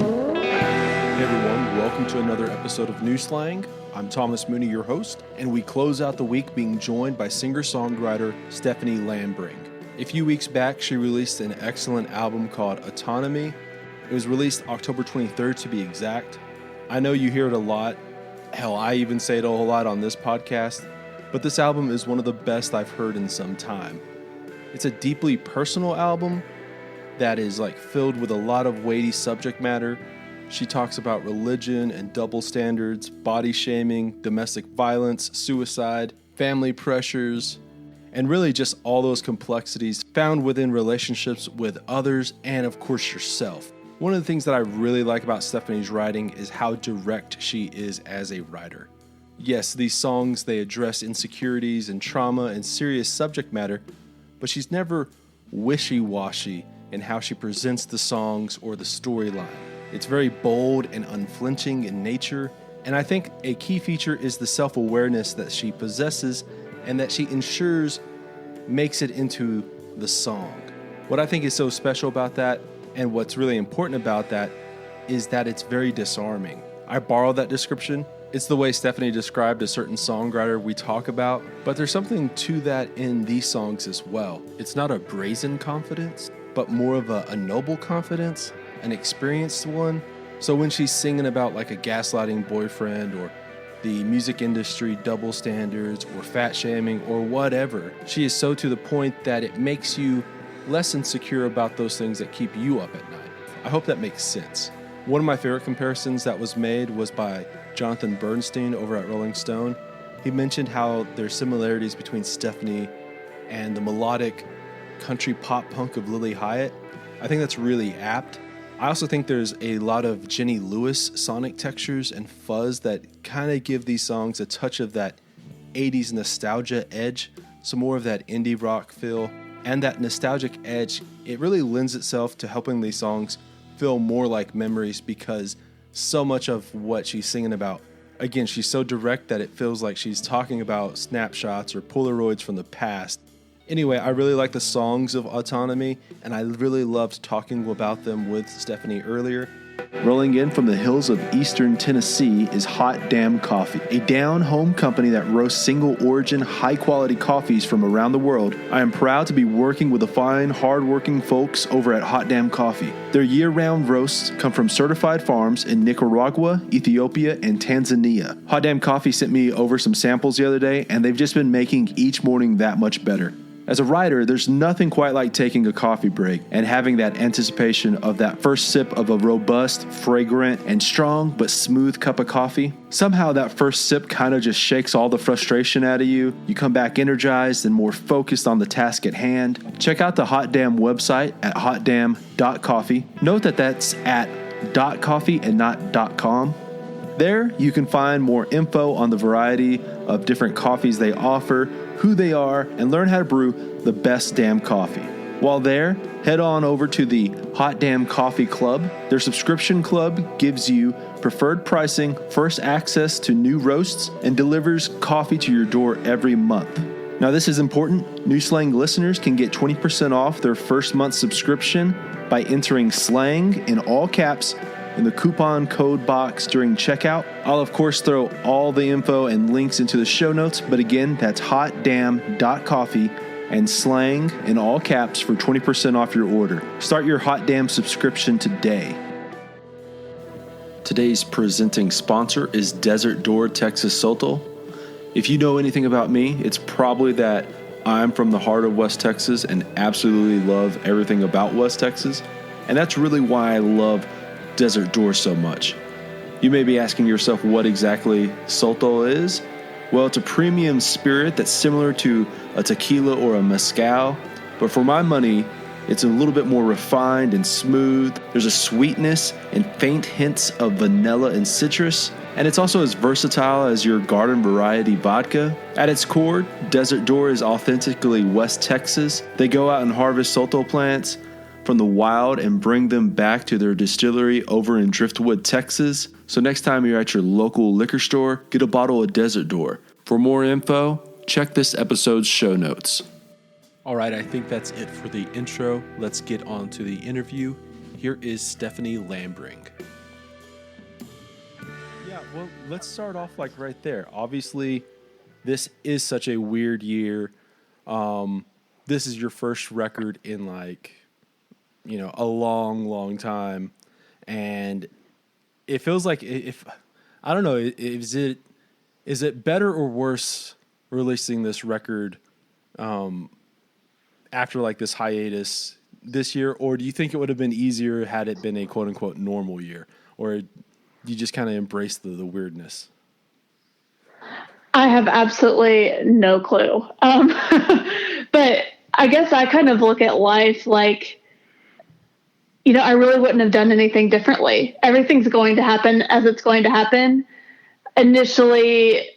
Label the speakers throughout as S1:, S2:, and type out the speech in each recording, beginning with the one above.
S1: Hey everyone, welcome to another episode of New Slang. I'm Thomas Mooney, your host, and we close out the week being joined by singer-songwriter Stephanie Lambring. A few weeks back, she released an excellent album called Autonomy. It was released October 23rd to be exact. I know you hear it a lot. Hell, I even say it a whole lot on this podcast, but this album is one of the best I've heard in some time. It's a deeply personal album that is filled with a lot of weighty subject matter. She talks about religion and double standards, body shaming, domestic violence, suicide, family pressures, and really just all those complexities found within relationships with others and, of course, yourself. One of the things that I really like about Stephanie's writing is how direct she is as a writer. Yes, these songs, they address insecurities and trauma and serious subject matter, but she's never wishy-washy in how she presents the songs or the storyline. It's very bold and unflinching in nature, and I think a key feature is the self-awareness that she possesses and that she ensures makes it into the song. What I think is so special about that, and what's really important about that, is that it's very disarming. I borrow that description. It's the way Stephanie described a certain songwriter we talk about, but there's something to that in these songs as well. It's not a brazen confidence, but more of a noble confidence, an experienced one. So when she's singing about a gaslighting boyfriend or the music industry double standards or fat shaming or whatever, she is so to the point that it makes you less insecure about those things that keep you up at night. I hope that makes sense. One of my favorite comparisons that was made was by Jonathan Bernstein over at Rolling Stone. He mentioned how there's similarities between Stephanie and the melodic country pop punk of Lily Hyatt. I think that's really apt. I also think there's a lot of Jenny Lewis sonic textures and fuzz that kind of give these songs a touch of that 80s nostalgia edge, some more of that indie rock feel. And that nostalgic edge, it really lends itself to helping these songs feel more like memories because so much of what she's singing about, again, she's so direct that it feels like she's talking about snapshots or Polaroids from the past. Anyway, I really like the songs of Autonomy, and I really loved talking about them with Stephanie earlier. Rolling in from the hills of eastern Tennessee is Hot Damn Coffee, a down-home company that roasts single-origin, high-quality coffees from around the world. I am proud to be working with the fine, hard-working folks over at Hot Damn Coffee. Their year-round roasts come from certified farms in Nicaragua, Ethiopia, and Tanzania. Hot Damn Coffee sent me over some samples the other day, and they've just been making each morning that much better. As a writer, there's nothing quite like taking a coffee break and having that anticipation of that first sip of a robust, fragrant, and strong but smooth cup of coffee. Somehow that first sip kind of just shakes all the frustration out of you. You come back energized and more focused on the task at hand. Check out the Hot Damn website at hotdamn.coffee. Note that that's at .coffee and not .com. There, you can find more info on the variety of different coffees they offer, who they are, and learn how to brew the best damn coffee. While there, head on over to the Hot Damn Coffee Club. Their subscription club gives you preferred pricing, first access to new roasts, and delivers coffee to your door every month. Now this is important. New Slang listeners can get 20% off their first month subscription by entering SLANG in all caps in the coupon code box during checkout. I'll of course throw all the info and links into the show notes, but again, that's hotdamn.coffee and SLANG in all caps for 20% off your order. Start your Hot Damn subscription today. Today's presenting sponsor is Desert Door Texas Soto. If you know anything about me, it's probably that I'm from the heart of West Texas and absolutely love everything about West Texas. And that's really why I love Desert Door so much. You may be asking yourself what exactly Soto is. Well, it's a premium spirit that's similar to a tequila or a mezcal, but for my money, it's a little bit more refined and smooth. There's a sweetness and faint hints of vanilla and citrus, and it's also as versatile as your garden variety vodka. At its core, Desert Door is authentically West Texas. They go out and harvest Soto plants from the wild and bring them back to their distillery over in Driftwood, Texas. So next time you're at your local liquor store, get a bottle of Desert Door. For more info, check this episode's show notes. All right, I think that's it for the intro. Let's get on to the interview. Here is Stephanie Lambring. Well, let's start off like right there. Obviously, this is such a weird year. This is your first record in like, a long, long time. And it feels like if I don't know, is it better or worse releasing this record after like this hiatus this year, or do you think it would have been easier had it been a quote unquote normal year, or you just kind of embrace the weirdness?
S2: I have absolutely no clue. But I guess I kind of look at life like, I really wouldn't have done anything differently. Everything's going to happen as it's going to happen. Initially,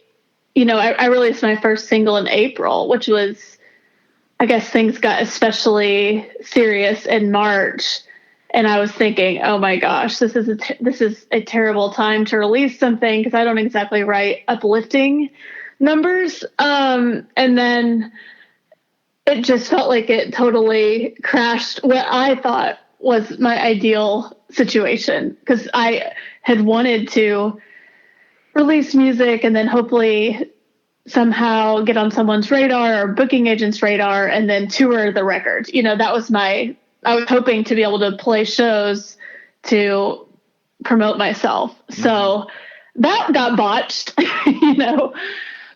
S2: I released my first single in April, which was, I guess things got especially serious in March. And I was thinking, oh my gosh, this is a terrible time to release something because I don't exactly write uplifting numbers. And then it just felt like it totally crashed what I thought was my ideal situation, because I had wanted to release music and then hopefully somehow get on someone's radar or booking agent's radar and then tour the record. That was I was hoping to be able to play shows to promote myself. Mm-hmm. So that got botched,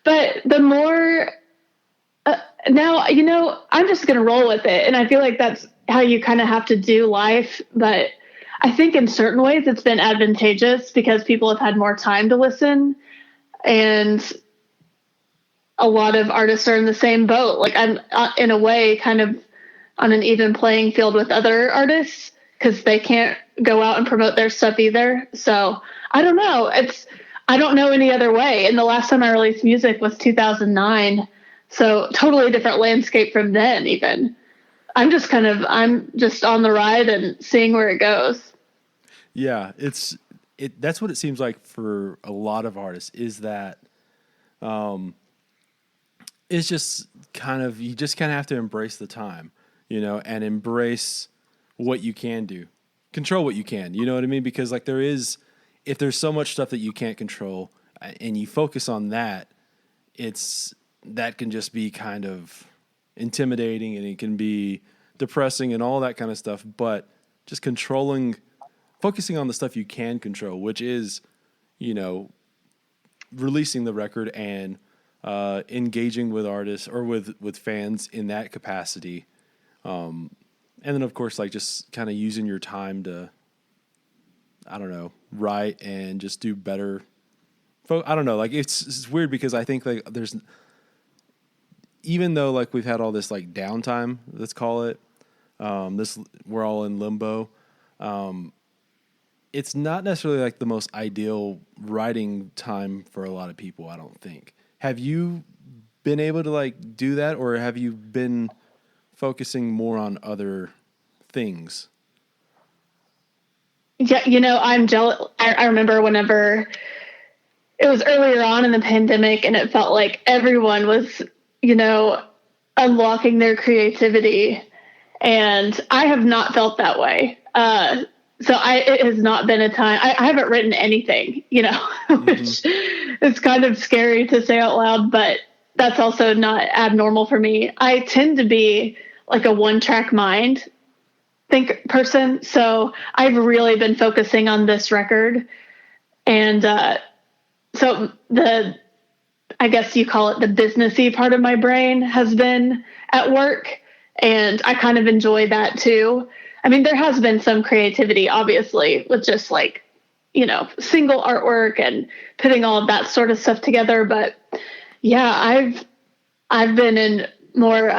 S2: but the more now, I'm just going to roll with it. And I feel like that's how you kind of have to do life. But I think in certain ways it's been advantageous because people have had more time to listen. And a lot of artists are in the same boat. Like I'm in a way kind of on an even playing field with other artists because they can't go out and promote their stuff either. So I don't know. I don't know any other way. And the last time I released music was 2009. So totally different landscape from then even. I'm just on the ride and seeing where it goes.
S1: Yeah, that's what it seems like for a lot of artists is that it's just you just kind of have to embrace the time, and embrace what you can do, control what you can, you know what I mean? Because like if there's so much stuff that you can't control and you focus on that, that can just be kind of intimidating and it can be depressing and all that kind of stuff. But just focusing on the stuff you can control, which is, releasing the record and engaging with artists or with fans in that capacity. And then of course, like just kind of using your time to, I don't know, write and just do better. I don't know. Like it's weird because I think like even though like we've had all this like downtime, let's call it, we're all in limbo. It's not necessarily like the most ideal writing time for a lot of people, I don't think. Have you been able to like do that, or have you been focusing more on other things?
S2: Yeah, I'm jealous. I remember whenever it was earlier on in the pandemic and it felt like everyone was, unlocking their creativity. And I have not felt that way. It has not been a time. I haven't written anything, which is kind of scary to say out loud, but that's also not abnormal for me. I tend to be like a one-track mind person. So I've really been focusing on this record. And so I guess you call it the businessy part of my brain has been at work. And I kind of enjoy that too. I mean, there has been some creativity, obviously, with just like, single artwork and putting all of that sort of stuff together. But yeah, I've been in more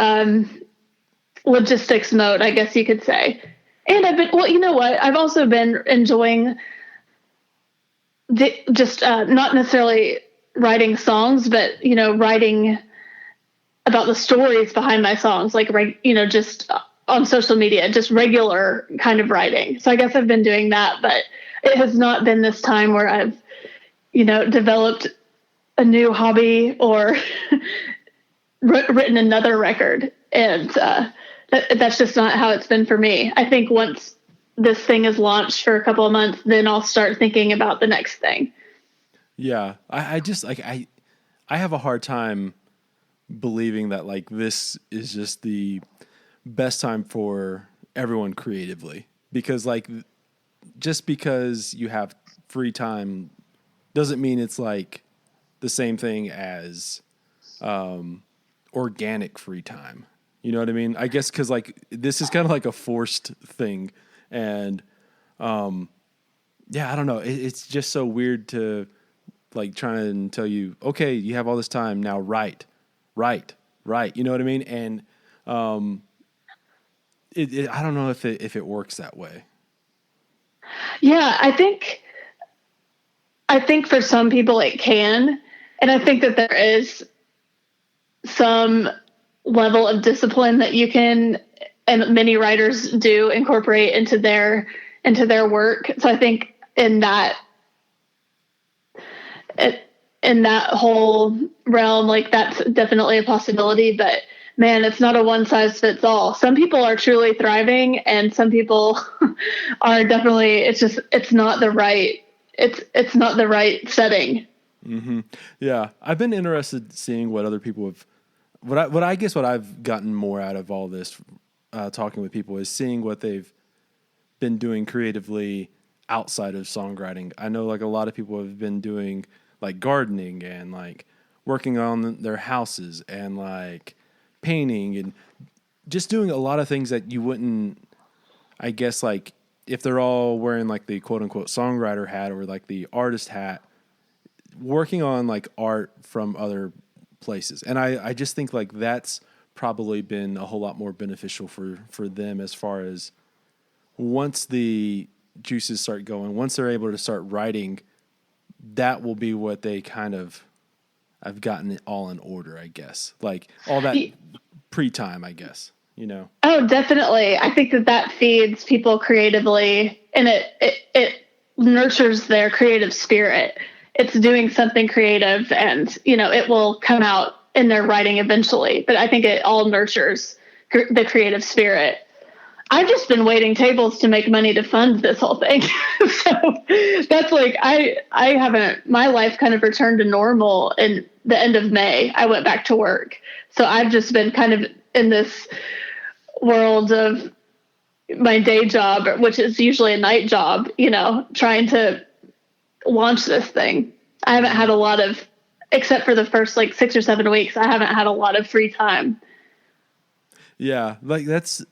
S2: logistics mode, I guess you could say. And I've also been enjoying not necessarily writing songs, but, writing about the stories behind my songs, like, just on social media, just regular kind of writing. So I guess I've been doing that, but it has not been this time where I've, developed a new hobby or written another record. And that's just not how it's been for me. I think once this thing is launched for a couple of months, then I'll start thinking about the next thing.
S1: Yeah. I just like, I have a hard time believing that like this is just the best time for everyone creatively, because like just because you have free time doesn't mean it's like the same thing as organic free time. You know what I mean? I guess because like this is kind of like a forced thing, and yeah, I don't know. It's just so weird to like try and tell you, okay, you have all this time now, write. You know what I mean? And I don't know if it works that way.
S2: Yeah, I think for some people it can, and I think that there is some level of discipline that you can, and many writers do incorporate into their work. So I think in that whole realm, like that's definitely a possibility. But man, it's not a one size fits all. Some people are truly thriving, and some people are definitely. It's not the right. It's not the right setting.
S1: Mm-hmm. Yeah, I've been interested seeing what other people have. What I guess what I've gotten more out of all this, talking with people, is seeing what they've been doing creatively outside of songwriting. I know like a lot of people have been doing like gardening and like working on their houses and like painting and just doing a lot of things that you wouldn't, I guess, like if they're all wearing like the quote unquote songwriter hat or like the artist hat, working on like art from other places. And I just think like that's probably been a whole lot more beneficial for them, as far as once the juices start going, once they're able to start writing, that will be what they kind of, I've gotten it all in order, I guess. Like all that pre-time, I guess, you know?
S2: Oh, definitely. I think that feeds people creatively, and it nurtures their creative spirit. It's doing something creative, and, you know, it will come out in their writing eventually. But I think it all nurtures the creative spirit. I've just been waiting tables to make money to fund this whole thing. So that's like, I haven't, my life kind of returned to normal in the end of May. I went back to work. So I've just been kind of in this world of my day job, which is usually a night job, you know, trying to launch this thing. I haven't had a lot of, except for the first like 6 or 7 weeks, I haven't had a lot of free time.
S1: Yeah. Like that's,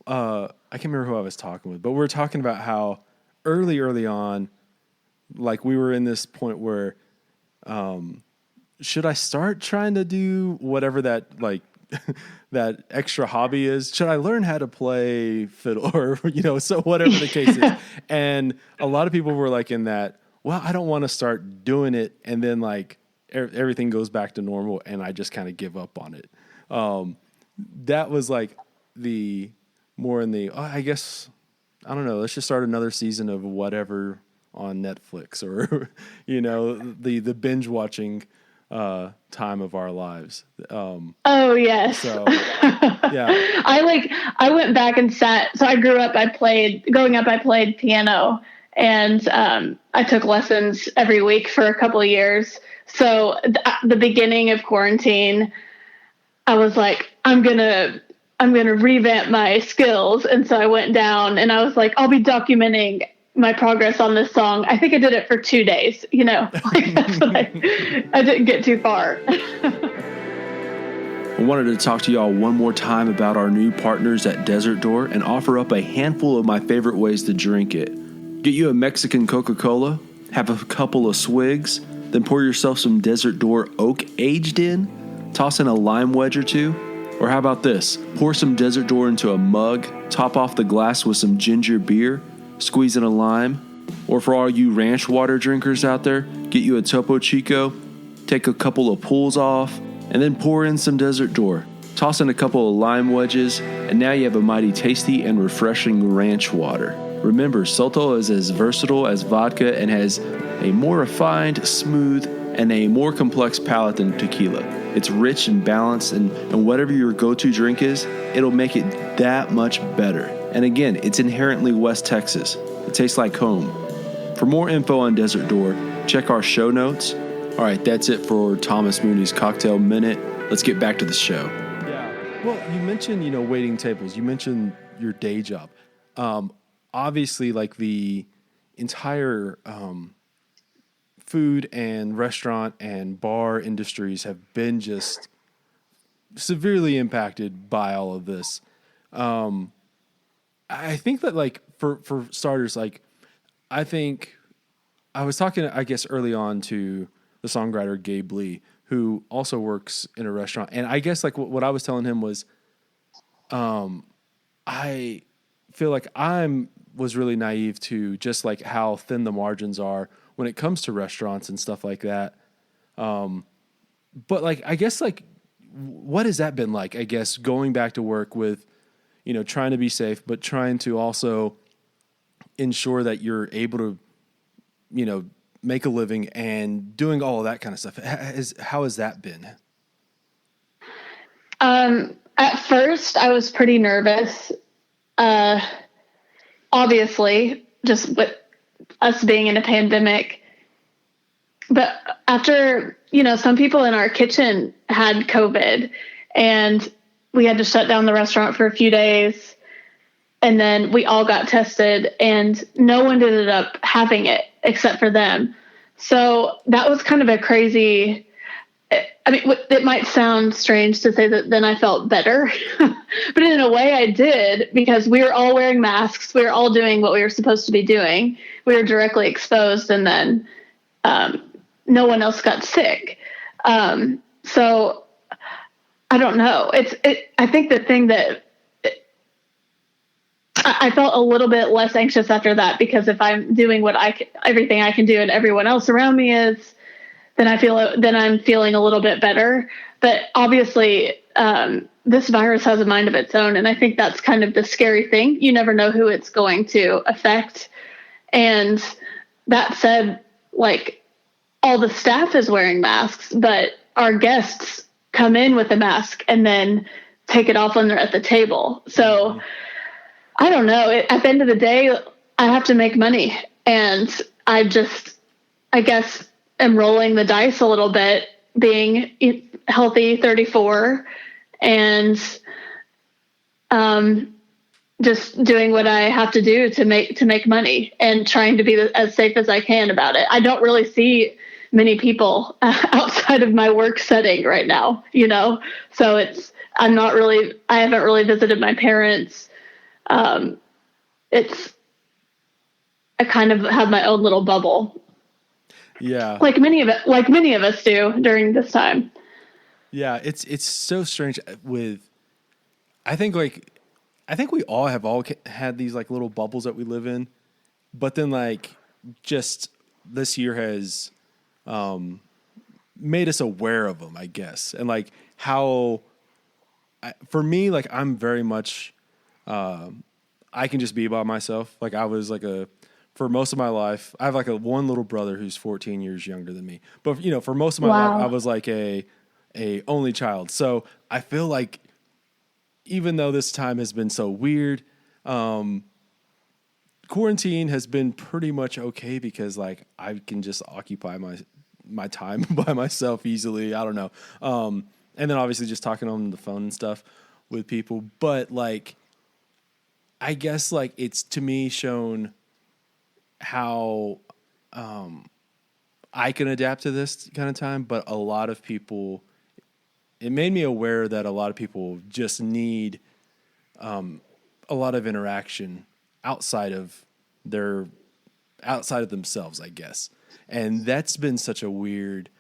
S1: I can't remember who I was talking with, but we were talking about how early on, like we were in this point where, should I start trying to do whatever that like that extra hobby is? Should I learn how to play fiddle or, you know, so whatever the case is. And a lot of people were like in that, well, I don't want to start doing it. And then like everything goes back to normal and I just kind of give up on it. That was like more in the, I guess, I don't know, let's just start another season of whatever on Netflix or, you know, the binge watching time of our lives.
S2: Oh yes.
S1: So yeah.
S2: I went back and sat, so growing up, I played piano, and I took lessons every week for a couple of years. So the beginning of quarantine, I was like, I'm going to revamp my skills. And so I went down and I was like, I'll be documenting my progress on this song. I think I did it for 2 days, you know, like that's what I didn't get too far.
S1: I wanted to talk to y'all one more time about our new partners at Desert Door and offer up a handful of my favorite ways to drink it. Get you a Mexican Coca-Cola, have a couple of swigs, then pour yourself some Desert Door Oak aged in, toss in a lime wedge or two. Or how about this? Pour some Desert Door into a mug, top off the glass with some ginger beer, squeeze in a lime. Or for all you ranch water drinkers out there, get you a Topo Chico, take a couple of pulls off, and then pour in some Desert Door. Toss in a couple of lime wedges, and now you have a mighty tasty and refreshing ranch water. Remember, Sotol is as versatile as vodka and has a more refined, smooth, and a more complex palate than tequila. It's rich and balanced, and whatever your go-to drink is, it'll make it that much better. And again, it's inherently West Texas. It tastes like home. For more info on Desert Door, check our show notes. All right, that's it for Thomas Mooney's Cocktail Minute. Let's get back to the show. Yeah. Well, you mentioned, waiting tables. You mentioned your day job. Obviously, like the entire food and restaurant and bar industries have been just severely impacted by all of this. I think that, like, for starters, like, I think I was talking, I guess, early on to the songwriter Gabe Lee, who also works in a restaurant. And I guess, like, what I was telling him was, I feel like was really naive to just like how thin the margins are when it comes to restaurants and stuff like that. But like, I guess, like, what has that been like? I guess going back to work with, trying to be safe, but trying to also ensure that you're able to, make a living and doing all of that kind of stuff. How has that been?
S2: At first I was pretty nervous. Obviously, just with us being in a pandemic. But after, some people in our kitchen had COVID and we had to shut down the restaurant for a few days. And then we all got tested and no one ended up having it except for them. So that was kind of a crazy, I mean, it might sound strange to say that then I felt better, but in a way I did, because we were all wearing masks. We were all doing what we were supposed to be doing. We were directly exposed, and then no one else got sick. So I don't know. I think the thing that I felt a little bit less anxious after that, because if I'm doing everything I can do and everyone else around me is, then I'm feeling a little bit better. But obviously, this virus has a mind of its own. And I think that's kind of the scary thing. You never know who it's going to affect. And that said, like, all the staff is wearing masks, but our guests come in with a mask and then take it off when they're at the table. So I don't know. At the end of the day, I have to make money. And I guess, am rolling the dice a little bit, being healthy, 34, and just doing what I have to do to make money and trying to be as safe as I can about it. I don't really see many people outside of my work setting right now, so I haven't really visited my parents. I kind of have my own little bubble.
S1: Yeah.
S2: Like many of us do during this time.
S1: Yeah. It's so strange I think we all have had these like little bubbles that we live in, but then like just this year has, made us aware of them, I guess. And like how, for me, like I'm very much, I can just be by myself. Like I was like for most of my life, I have like one little brother who's 14 years younger than me. But for most of my life, I was like a only child. So I feel like even though this time has been so weird, quarantine has been pretty much okay, because like I can just occupy my time by myself easily. I don't know. And then obviously just talking on the phone and stuff with people. But like, I guess like it's to me shown how I can adapt to this kind of time, but a lot of people, it made me aware that a lot of people just need a lot of interaction outside of themselves, I guess. And that's been such a weird,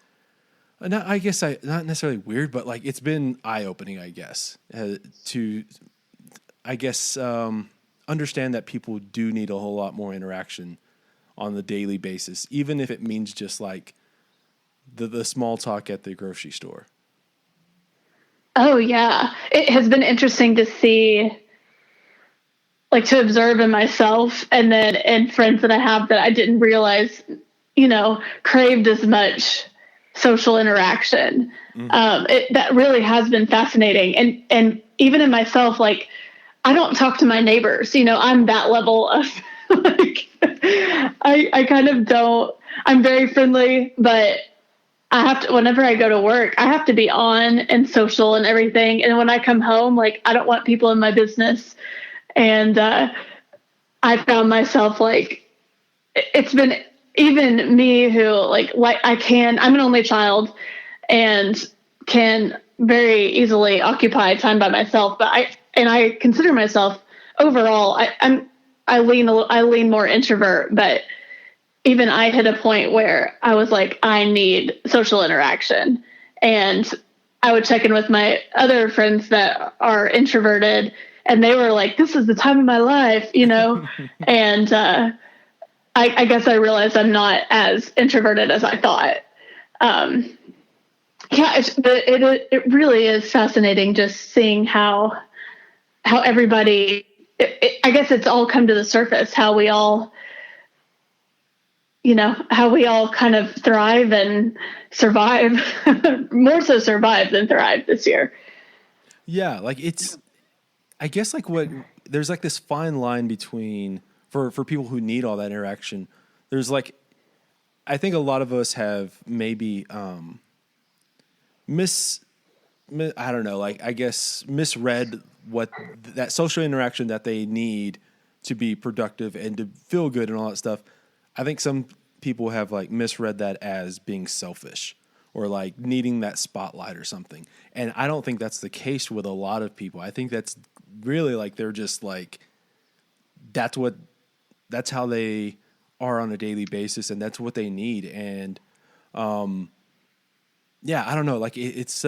S1: not necessarily weird, but like it's been eye-opening, I guess, to, I guess, understand that people do need a whole lot more interaction on the daily basis, even if it means just like the small talk at the grocery store.
S2: Oh yeah. It has been interesting to see, like to observe in myself and then in friends that I have that I didn't realize, craved as much social interaction. Mm-hmm. That really has been fascinating. And even in myself, like I don't talk to my neighbors, I'm that level of like I kind of don't, I'm very friendly, but I have to, whenever I go to work, I have to be on and social and everything. And when I come home, like, I don't want people in my business. And I found myself like, it's been even me who like I'm an only child and can very easily occupy time by myself. But I consider myself overall, I lean more introvert, but even I hit a point where I was like, I need social interaction. And I would check in with my other friends that are introverted, and they were like, this is the time of my life, and I guess I realized I'm not as introverted as I thought. Yeah, it really is fascinating just seeing how everybody, I guess it's all come to the surface, how we all kind of thrive and survive, more so survive than thrive this year.
S1: Yeah, like I guess like there's like this fine line between, for people who need all that interaction, there's like, I think a lot of us have maybe I don't know, like, I guess misread what that social interaction that they need to be productive and to feel good and all that stuff. I think some people have like misread that as being selfish or like needing that spotlight or something. And I don't think that's the case with a lot of people. I think that's really like, they're just like, that's how they are on a daily basis, and that's what they need. And yeah, I don't know, like it's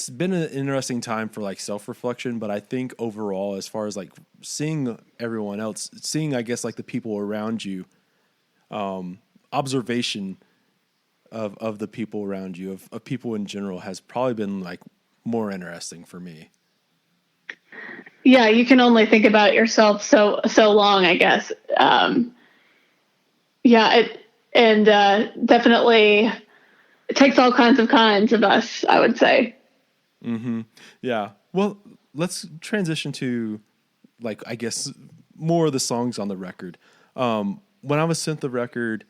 S1: been an interesting time for like self-reflection, but I think overall, as far as like seeing everyone else, seeing, I guess, like the people around you, observation of the people around you, of people in general, has probably been like more interesting for me.
S2: Yeah, you can only think about yourself so long, I guess. Definitely it takes all kinds of us, I would say.
S1: Mm-hmm. Yeah. Well, let's transition to, like, I guess, more of the songs on the record. When I was sent the record,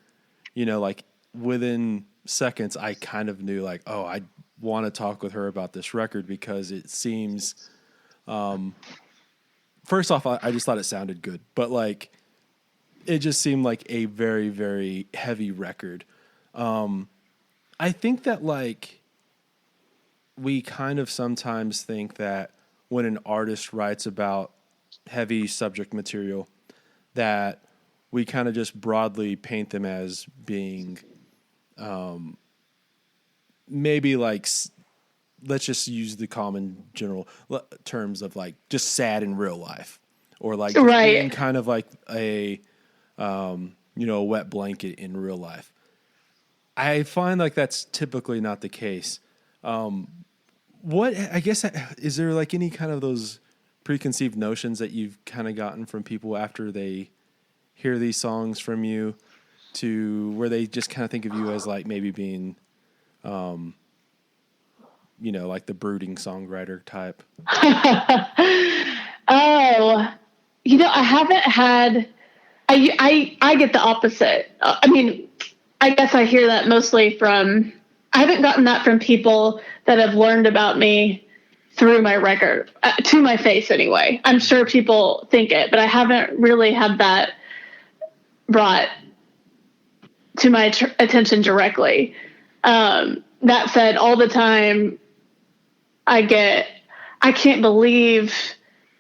S1: like within seconds, I kind of knew like, oh, I want to talk with her about this record because it seems, first off, I just thought it sounded good, but like, it just seemed like a very, very heavy record. I think that like, we kind of sometimes think that when an artist writes about heavy subject material, that we kind of just broadly paint them as being, maybe like, let's just use the common general terms of like just sad in real life, or like just
S2: Right.
S1: being kind of like a wet blanket in real life. I find like that's typically not the case. Is there like any kind of those preconceived notions that you've kind of gotten from people after they hear these songs from you, to where they just kind of think of you as like maybe being, like the brooding songwriter type?
S2: Oh, I haven't had, I get the opposite. I mean, I guess I hear that mostly I haven't gotten that from people that have learned about me through my record, to my face anyway. I'm sure people think it, but I haven't really had that brought to my attention directly. That said, all the time I can't believe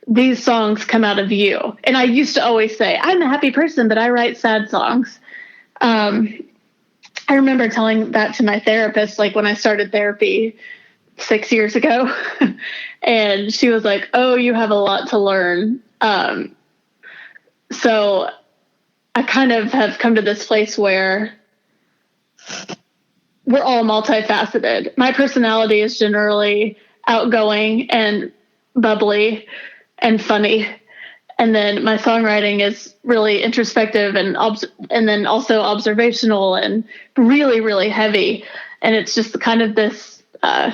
S2: these songs come out of you. And I used to always say, I'm a happy person, but I write sad songs. I remember telling that to my therapist, like when I started therapy 6 years ago, and she was like, oh, you have a lot to learn. So I kind of have come to this place where we're all multifaceted. My personality is generally outgoing and bubbly and funny. And then my songwriting is really introspective and then also observational and really, really heavy. And it's just kind of this, we're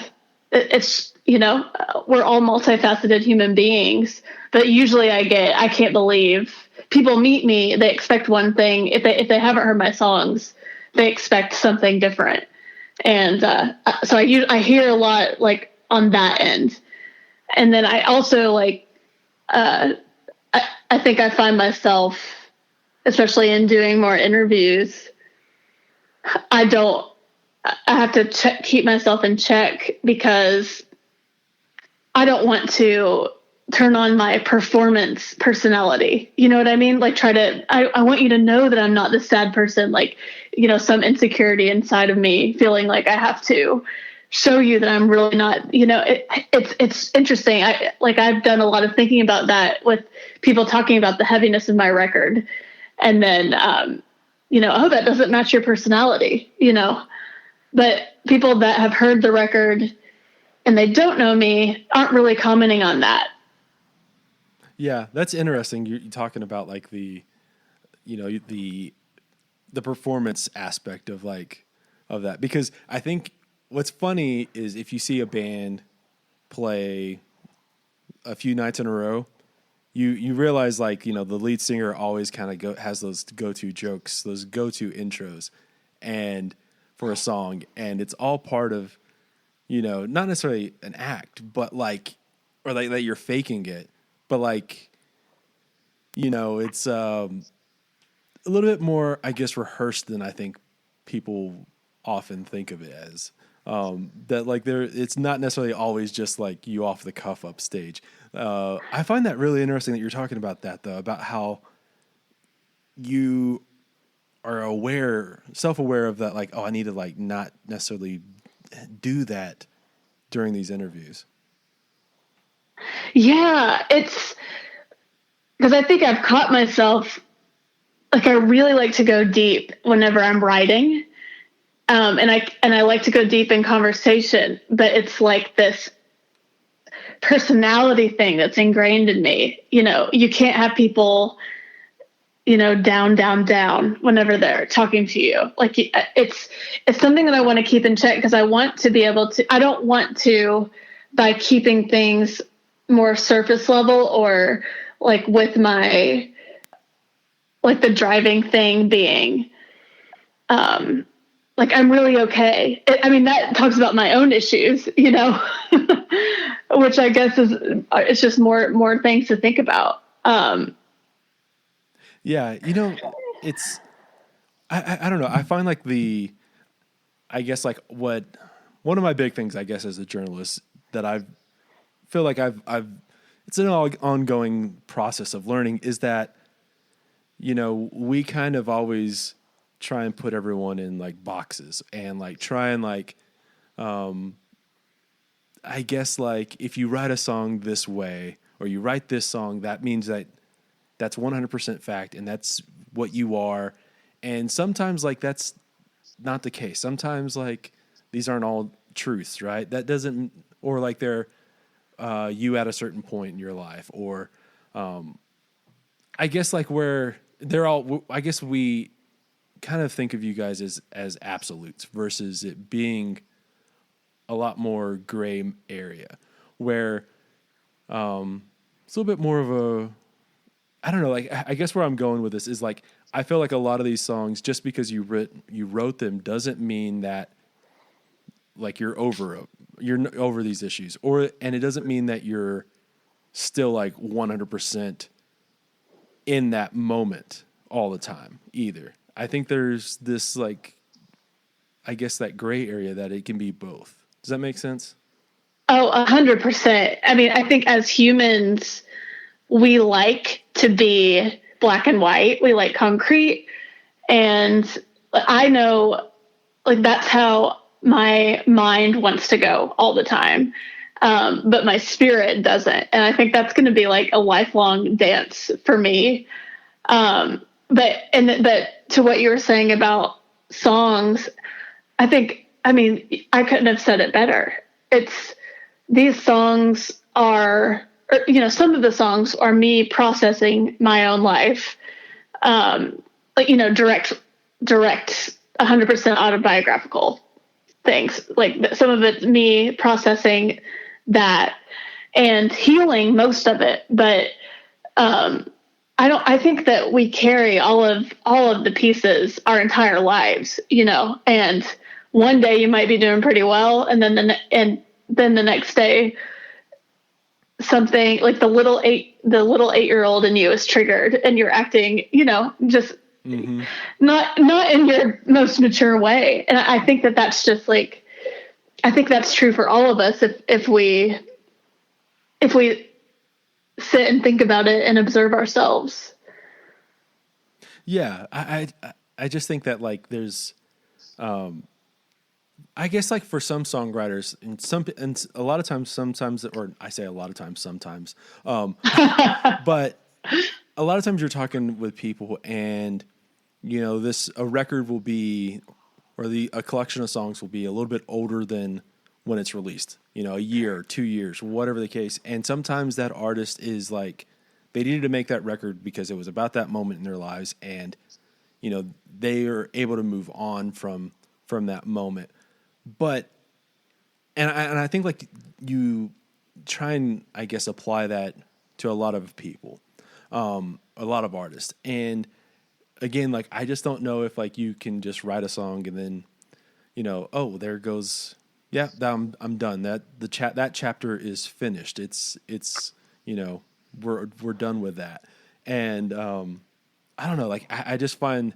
S2: all multifaceted human beings, but usually I can't believe people meet me, they expect one thing. If they haven't heard my songs, they expect something different. And so I hear a lot like on that end. And then I also like, I think I find myself, especially in doing more interviews, I have to keep myself in check, because I don't want to turn on my performance personality. You know what I mean? Like I want you to know that I'm not this sad person, like, some insecurity inside of me feeling like I have to show you that I'm really not, it's interesting. I've done a lot of thinking about that with people talking about the heaviness of my record. And then, oh, that doesn't match your personality, but people that have heard the record and they don't know me aren't really commenting on that.
S1: Yeah, that's interesting. You're talking about like the performance aspect of that, because I think what's funny is if you see a band play a few nights in a row, you realize the lead singer always kind of has those go-to jokes, those go-to intros, and for a song, and it's all part of not necessarily an act, but or that you're faking it, but it's a little bit more, I guess, rehearsed than I think people often think of it as. It's not necessarily always just like you off the cuff upstage. I find that really interesting that you're talking about that, though, about how you are self-aware of that, I need to not necessarily do that during these interviews.
S2: Yeah, it's because I think I've caught myself, I really like to go deep whenever I'm writing. And I like to go deep in conversation, but it's like this personality thing that's ingrained in me. You can't have people, down whenever they're talking to you. It's something that I want to keep in check, because I want to be able to, I don't want to, by keeping things more surface level, or with my, the driving thing being, I'm really okay. That talks about my own issues, which I guess it's just more things to think about.
S1: Yeah. It's, I don't know. I find one of my big things, I guess, as a journalist that I feel like it's an ongoing process of learning, is that, we kind of always try and put everyone in boxes, and try and I guess if you write a song this way, or you write this song, that means that's 100% fact, and that's what you are. And sometimes that's not the case. Sometimes these aren't all truths, right? That doesn't, or they're you at a certain point in your life, or I guess where they're all, I guess we kind of think of you guys as absolutes, versus it being a lot more gray area, where it's a little bit more of a, I don't know, I guess where I'm going with this is I feel like a lot of these songs, just because you wrote them, doesn't mean that you're over these issues, and it doesn't mean that you're still 100% in that moment all the time either. I think there's this I guess that gray area that it can be both. Does that make sense?
S2: Oh, 100%. I think as humans, we like to be black and white. We like concrete. And I know that's how my mind wants to go all the time. But my spirit doesn't. And I think that's going to be a lifelong dance for me. But to what you were saying about songs, I couldn't have said it better. These songs are, some of the songs are me processing my own life. Direct 100% autobiographical things. Some of it's me processing that and healing most of it. But, I think that we carry all of the pieces our entire lives, and one day you might be doing pretty well. And then the next day, something like the little 8-year-old in you is triggered and you're acting, just not in your most mature way. And I think that that's just like, I think that's true for all of us. If we sit and think about it and observe ourselves.
S1: Yeah. I just think that like there's, I guess like for some songwriters and a lot of times, sometimes, or I say a lot of times, sometimes, but a lot of times you're talking with people and, a record will be, or a collection of songs will be a little bit older than when it's released, a year, 2 years, whatever the case. And sometimes that artist is like, they needed to make that record because it was about that moment in their lives. And, they are able to move on from that moment. But, and I think like you try and, I guess, apply that to a lot of people, a lot of artists. And again, like, I just don't know if like you can just write a song and then, oh, there goes, yeah, I'm done. That chapter is finished. It's, we're done with that. And, I don't know, like, I just find,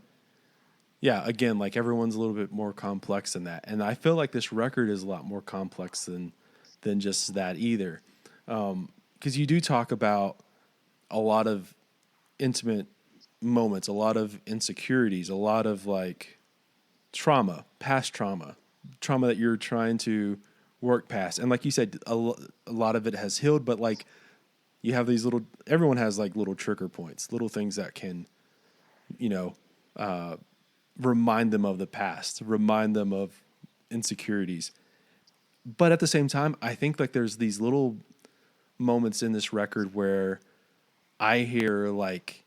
S1: yeah, again, like everyone's a little bit more complex than that. And I feel like this record is a lot more complex than just that either. 'Cause you do talk about a lot of intimate moments, a lot of insecurities, a lot of like past trauma that you're trying to work past. And like you said, a lot of it has healed, but like you have these everyone has like little trigger points, little things that can, remind them of the past, remind them of insecurities. But at the same time, I think like there's these little moments in this record where I hear like,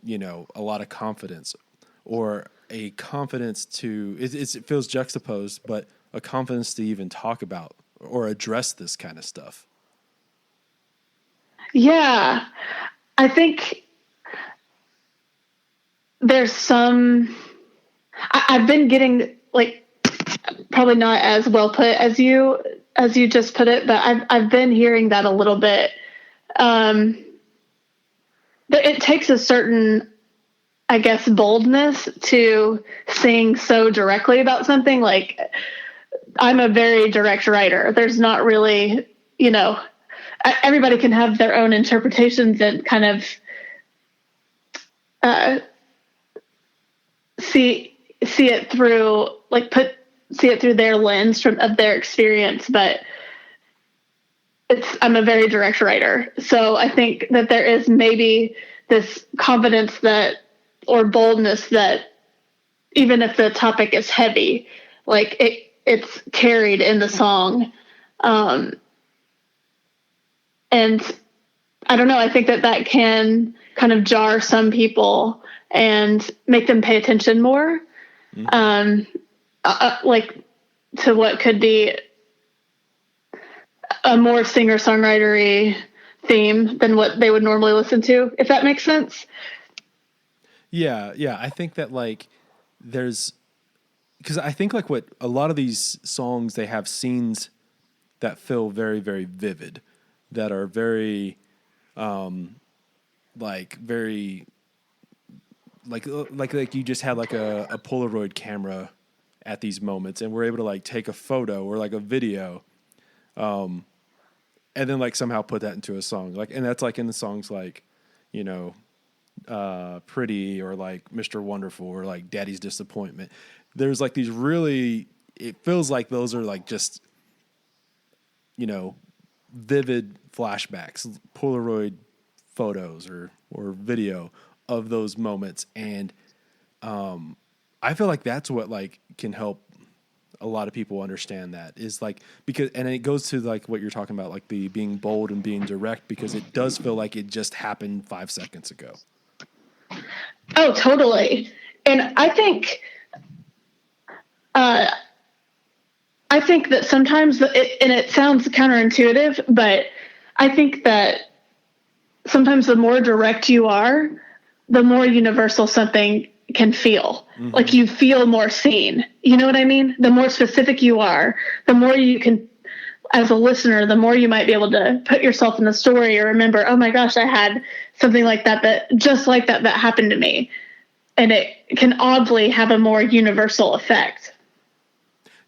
S1: a lot of confidence, or a confidence to, it feels juxtaposed, but a confidence to even talk about or address this kind of stuff.
S2: Yeah. I think there's I've been getting like, probably not as well put as you just put it, but I've been hearing that a little bit. But it takes a certain, I guess, boldness to sing so directly about something. Like, I'm a very direct writer. There's not really, everybody can have their own interpretations and kind of see it through, like see it through their lens of their experience. But I'm a very direct writer. So I think that there is maybe this confidence or boldness that even if the topic is heavy, like it's carried in the song. And I don't know, I think that can kind of jar some people and make them pay attention more, like to what could be a more singer-songwriter-y theme than what they would normally listen to, if that makes sense.
S1: Yeah. I think that like because I think like what a lot of these songs, they have scenes that feel very, very vivid, that are very, very, like you just had like a Polaroid camera at these moments, and we're able to like take a photo or like a video, and then like somehow put that into a song. Like, and that's like in the songs like, Pretty, or like Mr. Wonderful, or like Daddy's Disappointment. There's like these really, it feels like those are like just, vivid flashbacks, Polaroid photos or video of those moments. And I feel like that's what like can help a lot of people understand that, is like, because, and it goes to like what you're talking about, like the being bold and being direct, because it does feel like it just happened 5 seconds ago.
S2: Oh, totally. And I think that sometimes and it sounds counterintuitive, but I think that sometimes the more direct you are, the more universal something can feel. Mm-hmm. Like you feel more seen. You know what I mean? The more specific you are, the more you can, as a listener, the more you might be able to put yourself in the story or remember, oh my gosh, I had something like that just like that happened to me. And it can oddly have a more universal effect.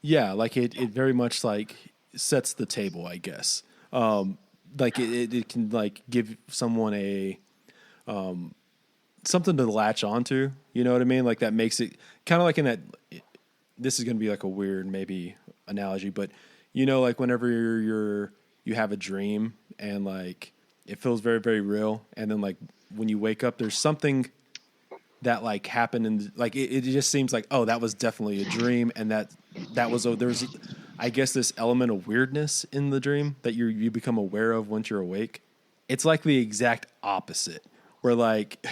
S1: Yeah, like it very much like sets the table, I guess. Like it can like give someone a something to latch onto. You know what I mean? Like that makes it kind of like in that. This is going to be like a weird maybe analogy, but you know, like whenever you have a dream and like it feels very very real, and then like when you wake up, there's something that like happened and like it just seems like, oh, that was definitely a dream, and that was there's I guess this element of weirdness in the dream that you become aware of once you're awake. It's like the exact opposite, where like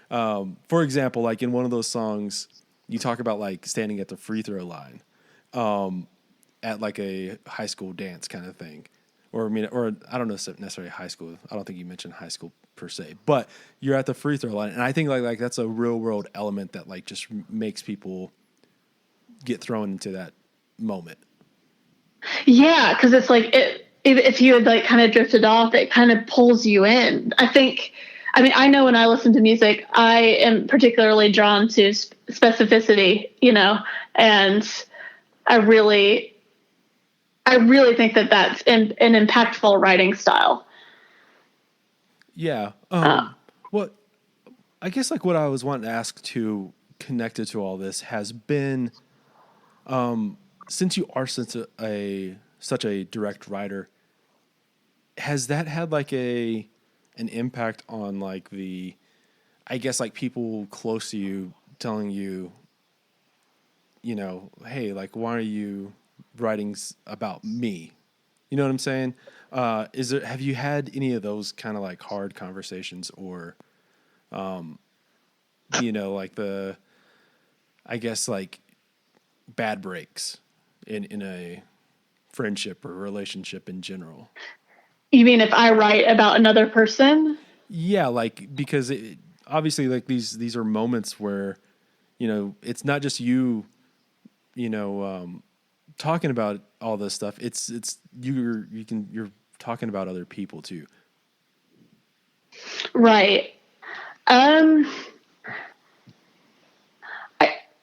S1: for example, like in one of those songs you talk about like standing at the free throw line at like a high school dance kind of thing, or I don't know necessarily high school. I don't think you mentioned high school per se, but you're at the free throw line, and I think like that's a real world element that like just makes people get thrown into that moment. Yeah,
S2: because it's like if you had like kind of drifted off, it kind of pulls you in. I know when I listen to music, I am particularly drawn to specificity, and I really think that that's an impactful writing style.
S1: Yeah. What I guess like what I was wanting to ask to connected to all this has been, since you are such a direct writer, has that had like an impact on like I guess like people close to you telling you, hey, like why are you writing about me? You know what I'm saying? Have you had any of those kind of like hard conversations or, like I guess like bad breaks in a friendship or relationship in general?
S2: You mean if I write about another person?
S1: Yeah, like because obviously like these are moments where, it's not just you, talking about all this stuff. It's you're talking about other people too.
S2: Right. I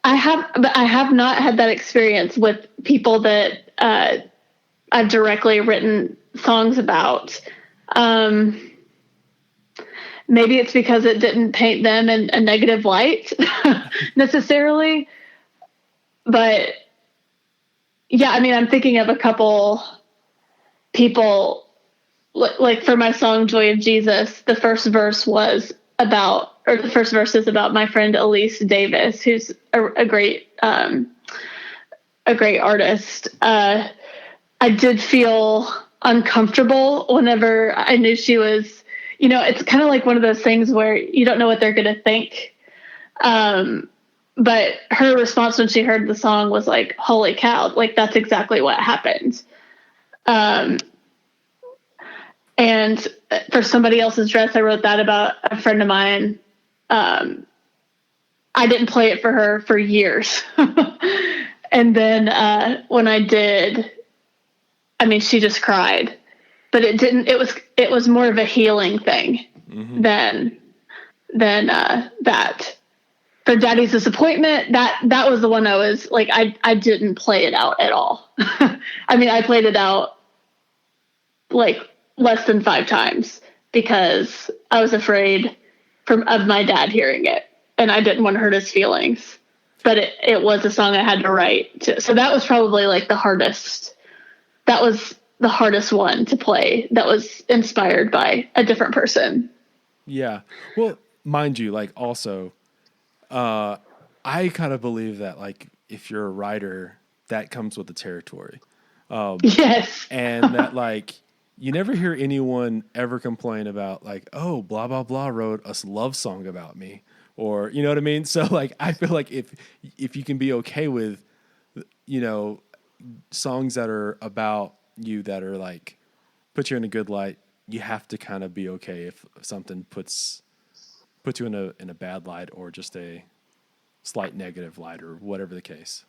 S2: have not had that experience with people that I've directly written songs about. Maybe it's because it didn't paint them in a negative light necessarily, but yeah, I'm thinking of a couple people, like for my song Joy of Jesus, the first verse is about my friend Elise Davis, who's a great artist. I did feel uncomfortable whenever I knew she was, it's kind of like one of those things where you don't know what they're going to think. But her response when she heard the song was like, holy cow, like that's exactly what happened. And for somebody else's dress, I wrote that about a friend of mine. I didn't play it for her for years. And then when I did, she just cried, but it was more of a healing thing than that. For Daddy's Disappointment, that was the one I was like, I didn't play it out at all. I played it out like less than 5 times because I was afraid of my dad hearing it, and I didn't want to hurt his feelings. But it was a song I had to write. So that was probably like the hardest. That was the hardest one to play. That was inspired by a different person.
S1: Yeah. Well, mind you, like also, I kind of believe that like if you're a writer, that comes with the territory.
S2: Yes.
S1: And that like you never hear anyone ever complain about like, oh, blah blah blah wrote a love song about me, or you know what I mean. So like I feel like if you can be okay with, songs that are about you that are like put you in a good light, you have to kind of be okay if something puts you in a bad light or just a slight negative light or whatever the case.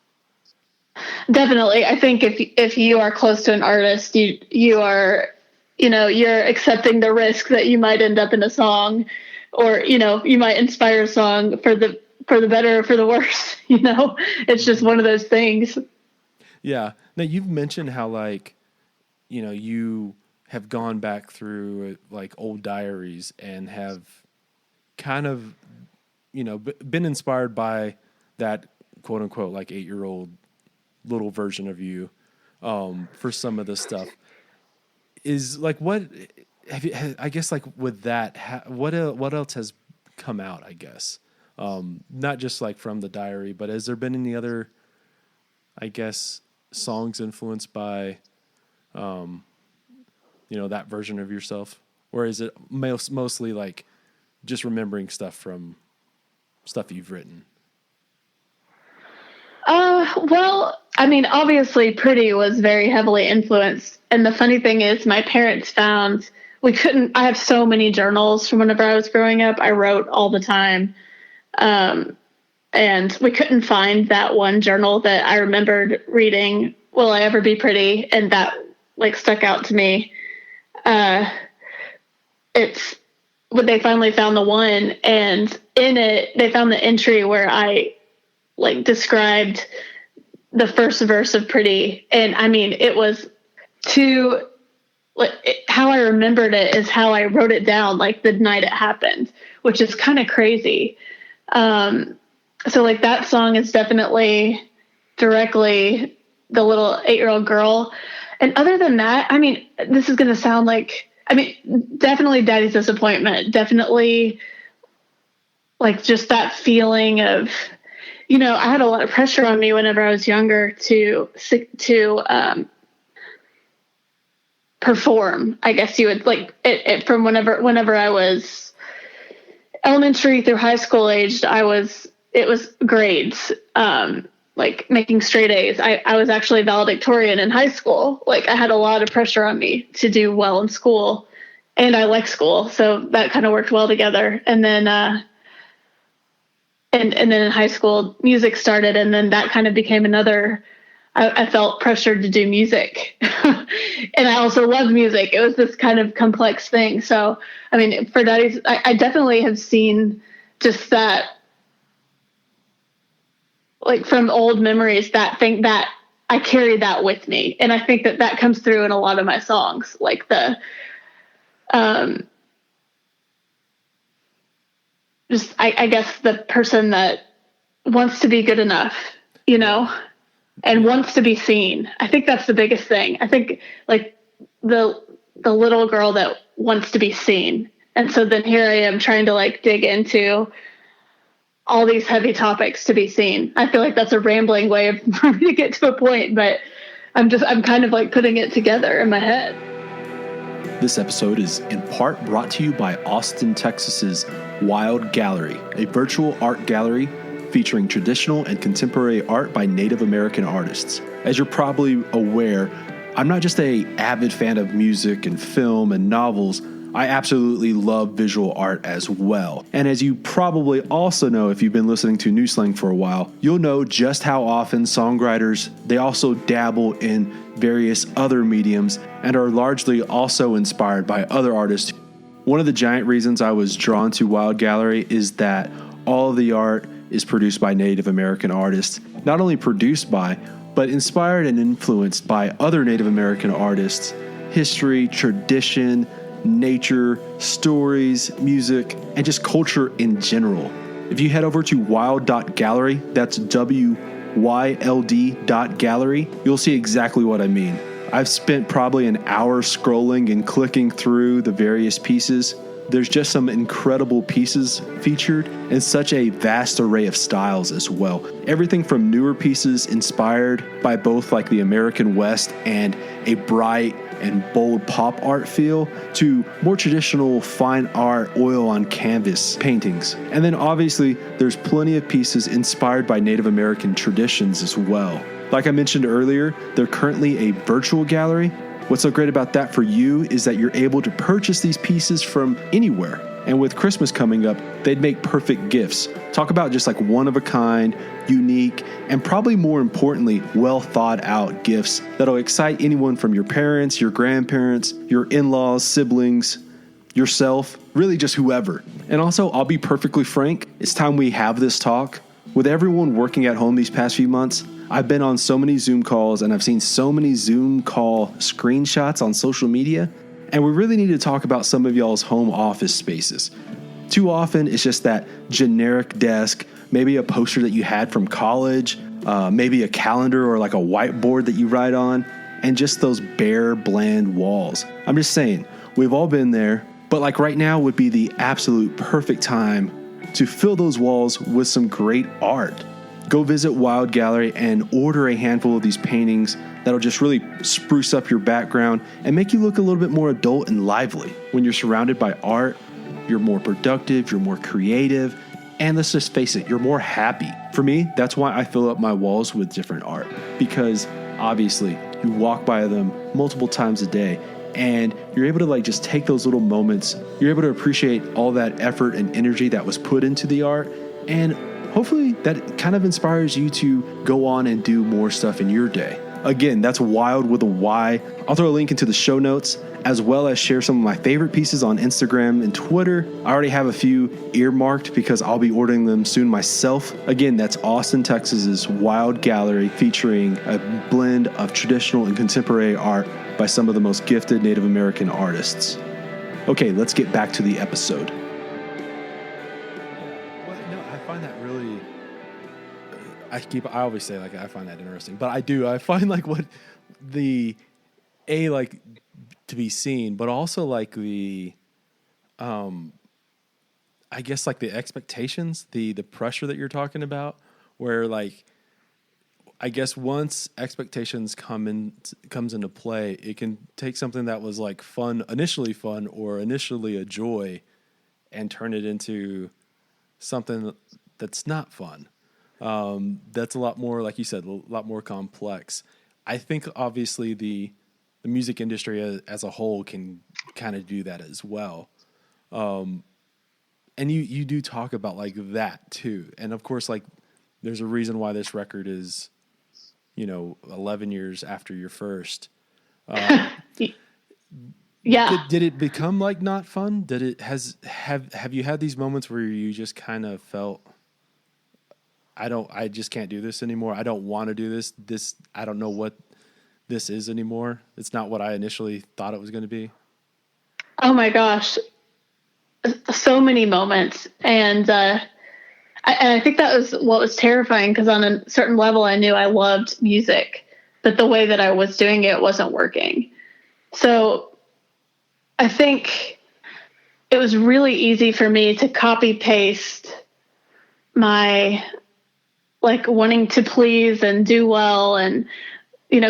S2: Definitely. I think if you are close to an artist, you are, you're accepting the risk that you might end up in a song, or, you might inspire a song for the better or for the worse. It's just one of those things.
S1: Yeah. Now you've mentioned how like, you have gone back through like old diaries and have kind of, been inspired by that quote unquote, like 8-year-old little version of you, for some of this stuff. Is like, what have you, I guess like with that, what else has come out, I guess? Not just like from the diary, but has there been any other, I guess, songs influenced by, that version of yourself? Or is it mostly like just remembering stuff from stuff you've written?
S2: Well, I mean, obviously Pretty was very heavily influenced. And the funny thing is my parents found I have so many journals from whenever I was growing up. I wrote all the time. And we couldn't find that one journal that I remembered reading, Will I Ever Be Pretty? And that like stuck out to me. It's when they finally found the one, and in it, they found the entry where I like described the first verse of Pretty. And I mean, it was how I remembered it is how I wrote it down, like the night it happened, which is kind of crazy. So like that song is definitely directly the little 8-year-old girl. And other than that, I mean, this is going to sound like, definitely Daddy's Disappointment, definitely like just that feeling of, I had a lot of pressure on me whenever I was younger to perform. I guess you would like it from whenever I was elementary through high school aged. It was grades, like making straight A's. I was actually valedictorian in high school. Like I had a lot of pressure on me to do well in school, and I like school. So that kind of worked well together. And then, and then in high school music started, and then that kind of became another, I felt pressured to do music. And I also love music. It was this kind of complex thing. So, I mean, for Daddy's, I definitely have seen just that, like from old memories, that thing that I carry that with me. And I think that comes through in a lot of my songs, like the, just, I guess the person that wants to be good enough, and wants to be seen. I think that's the biggest thing. I think like the little girl that wants to be seen. And so then here I am trying to like dig into all these heavy topics to be seen. I feel like that's a rambling way for me to get to a point, but I'm kind of like putting it together in my head.
S1: This episode is in part brought to you by Austin, Texas's Wild Gallery, a virtual art gallery featuring traditional and contemporary art by Native American artists. As you're probably aware, I'm not just an avid fan of music and film and novels, I absolutely love visual art as well. And as you probably also know if you've been listening to New Slang for a while, you'll know just how often songwriters, they also dabble in various other mediums and are largely also inspired by other artists. One of the giant reasons I was drawn to Wild Gallery is that all of the art is produced by Native American artists, not only produced by, but inspired and influenced by other Native American artists, history, tradition, nature, stories, music, and just culture in general. If you head over to wild.gallery, that's WYLD.gallery, you'll see exactly what I mean. I've spent probably an hour scrolling and clicking through the various pieces. There's just some incredible pieces featured and such a vast array of styles as well. Everything from newer pieces inspired by both like the American West and a bright and bold pop art feel to more traditional fine art oil on canvas paintings. And then obviously there's plenty of pieces inspired by Native American traditions as well. Like I mentioned earlier, they're currently a virtual gallery, What's so great about that for you is that you're able to purchase these pieces from anywhere. And with Christmas coming up, they'd make perfect gifts. Talk about just like one of a kind, unique, and probably more importantly, well thought out gifts that'll excite anyone from your parents, your grandparents, your in-laws, siblings, yourself, really just whoever. And also, I'll be perfectly frank, it's time we have this talk. With everyone working at home these past few months, I've been on so many Zoom calls and I've seen so many Zoom call screenshots on social media. And we really need to talk about some of y'all's home office spaces. Too often, it's just that generic desk, maybe a poster that you had from college, maybe a calendar or like a whiteboard that you write on, and just those bare, bland walls. I'm just saying, we've all been there, but like right now would be the absolute perfect time to fill those walls with some great art. Go visit Wild Gallery and order a handful of these paintings that'll just really spruce up your background and make you look a little bit more adult and lively. When you're surrounded by art, you're more productive, you're more creative, and let's just face it, you're more happy. For me, that's why I fill up my walls with different art, because obviously you walk by them multiple times a day and you're able to like just take those little moments. You're able to appreciate all that effort and energy that was put into the art, and hopefully that kind of inspires you to go on and do more stuff in your day. Again, that's Wild with a Y. I'll throw a link into the show notes, as well as share some of my favorite pieces on Instagram and Twitter. I already have a few earmarked because I'll be ordering them soon myself. Again, that's Austin, Texas's Wild Gallery, featuring a blend of traditional and contemporary art by some of the most gifted Native American artists. Okay, let's get back to the episode. I always say like I find that interesting, but I find like what like to be seen, but also like the I guess like the expectations, the pressure that you're talking about, where like I guess once expectations comes into play, it can take something that was like initially fun or initially a joy, and turn it into something that's not fun. That's a lot more, like you said, a lot more complex. I think obviously the music industry as a whole can kind of do that as well. And you do talk about like that too. And of course, like there's a reason why this record is, 11 years after your first.
S2: Yeah.
S1: Did it become like not fun? Have you had these moments where you just kind of felt, I just can't do this anymore. I don't want to do this. I don't know what this is anymore. It's not what I initially thought it was going to be.
S2: Oh my gosh. So many moments. And I think that was what was terrifying, because on a certain level, I knew I loved music, but the way that I was doing it wasn't working. So I think it was really easy for me to copy paste my like wanting to please and do well, and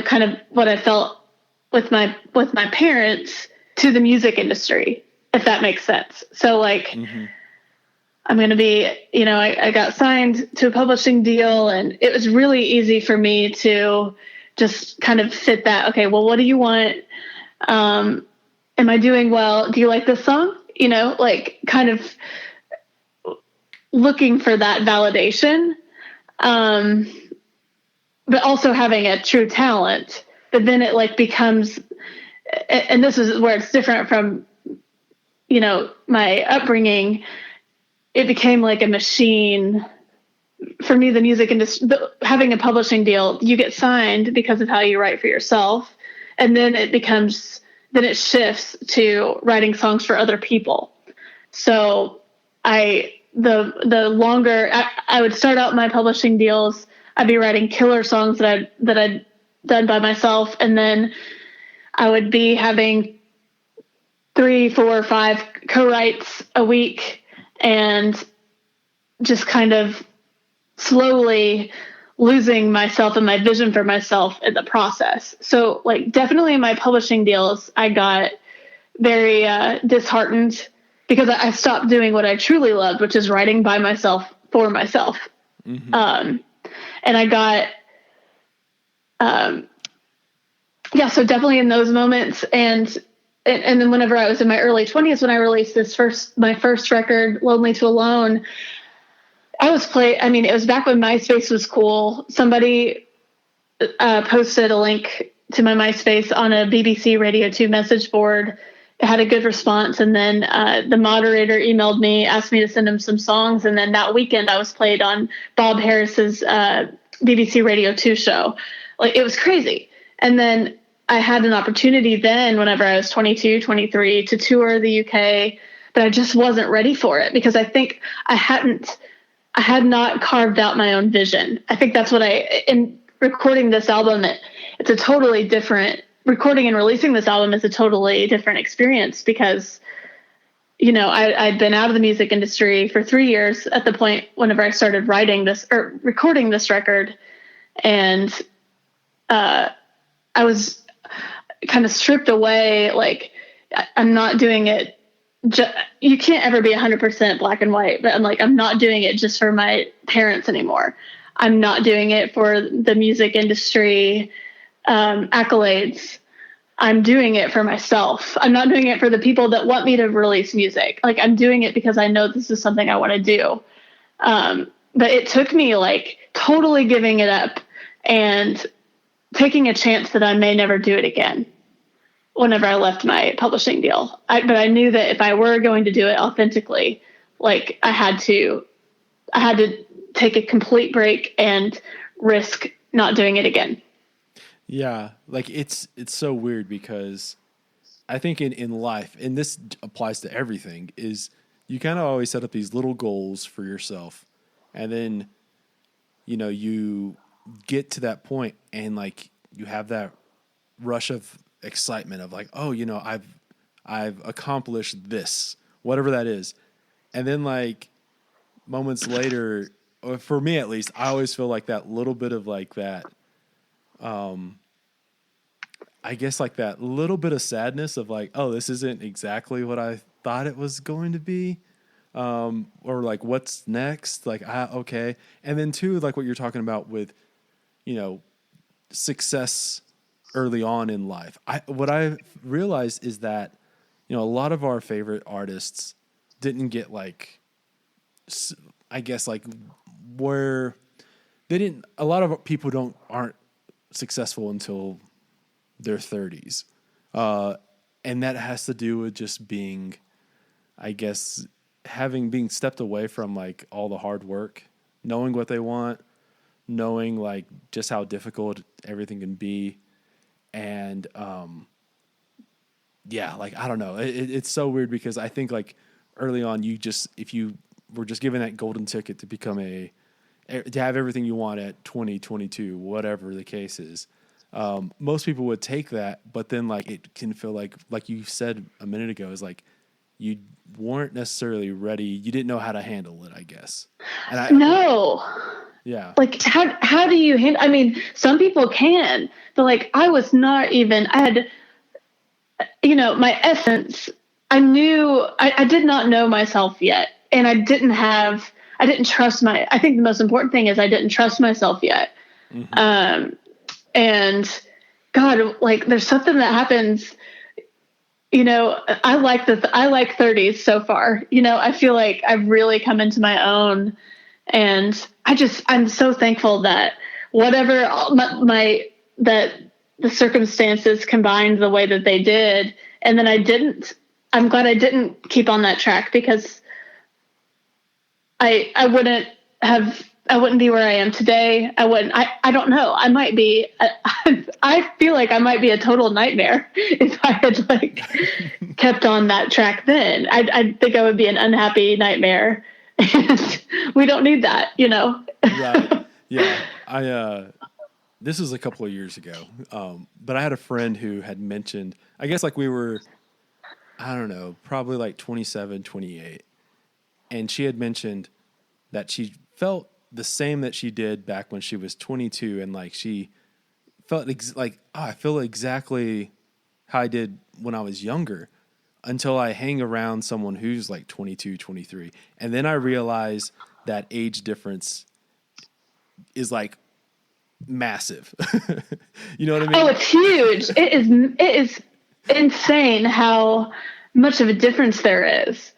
S2: kind of what I felt with my parents to the music industry, if that makes sense. So like I'm going to be, I got signed to a publishing deal, and it was really easy for me to just kind of fit that. Okay, well, what do you want? Am I doing well? Do you like this song? Like kind of looking for that validation. But also having a true talent, but then it like becomes, and this is where it's different from, my upbringing. It became like a machine for me. The music industry, having a publishing deal, you get signed because of how you write for yourself. And then it shifts to writing songs for other people. So the longer I would start out my publishing deals, I'd be writing killer songs that I'd done by myself. And then I would be having 3, 4, 5 co-writes a week, and just kind of slowly losing myself and my vision for myself in the process. So like definitely in my publishing deals, I got very disheartened, because I stopped doing what I truly loved, which is writing by myself for myself. And I got yeah, so definitely in those moments. And then whenever I was in my early 20s, when I released my first record, Lonely to Alone, I mean, it was back when MySpace was cool. Somebody posted a link to my MySpace on a BBC Radio 2 message board. It had a good response. And then the moderator emailed me, asked me to send him some songs. And then that weekend I was played on Bob Harris's BBC Radio 2 show. Like, it was crazy. And then I had an opportunity then, whenever I was 22, 23, to tour the UK, but I just wasn't ready for it because I think I had not carved out my own vision. I think that's what in recording this album, it's a totally different, recording and releasing this album is a totally different experience because, you know, I'd been out of the music industry for 3 years at the point whenever I started writing this or recording this record. And I was kind of stripped away. Like, I'm not doing it. You can't ever be 100% black and white, but I'm not doing it just for my parents anymore. I'm not doing it for the music industry accolades. I'm doing it for myself. I'm not doing it for the people that want me to release music. Like, I'm doing it because I know this is something I want to do. But it took me like totally giving it up and taking a chance that I may never do it again whenever I left my publishing deal. But I knew that if I were going to do it authentically, like, I had to take a complete break and risk not doing it again.
S1: Yeah. Like, it's so weird because I think in life, and this applies to everything, is you kind of always set up these little goals for yourself. And then, you know, you get to that point and like you have that rush of excitement of like, oh, you know, I've accomplished this, whatever that is. And then like moments later, or for me at least, I always feel like that little bit of like that, I guess like that little bit of sadness of like, oh, this isn't exactly what I thought it was going to be. Or like, what's next? Like, okay. And then too, like what you're talking about with, you know, success early on in life. What I realized is that, you know, a lot of our favorite artists didn't get like, I guess like where they didn't, a lot of people aren't successful until their 30s. And that has to do with just being, I guess, being stepped away from like all the hard work, knowing what they want, knowing like just how difficult everything can be. And, yeah, like, I don't know. It's so weird because I think like early on, if you were just given that golden ticket to become to have everything you want at 20, 22, whatever the case is, most people would take that, but then like it can feel like you said a minute ago, is like you weren't necessarily ready. You didn't know how to handle it, I guess.
S2: No.
S1: Yeah.
S2: Like, how do you handle? I mean, some people can, but like I was not even. I had, you know, my essence. I did not know myself yet, and I didn't trust I think the most important thing is I didn't trust myself yet. Mm-hmm. And God, like, there's something that happens. You know, I like 30s so far. You know, I feel like I've really come into my own, and I'm so thankful that whatever that the circumstances combined the way that they did, and then I'm glad I didn't keep on that track, because I wouldn't be where I am today. I don't know. I might be, I feel like I might be a total nightmare if I had like kept on that track then. I think I would be an unhappy nightmare, and we don't need that, you know?
S1: Right. Yeah. This was a couple of years ago. But I had a friend who had mentioned, I guess like we were, I don't know, probably like 27, 28. And she had mentioned that she felt the same that she did back when she was 22. And like, she felt I feel exactly how I did when I was younger, until I hang around someone who's like 22, 23. And then I realize that age difference is like massive. You know what I mean?
S2: Oh, it's huge. It is insane how much of a difference there is.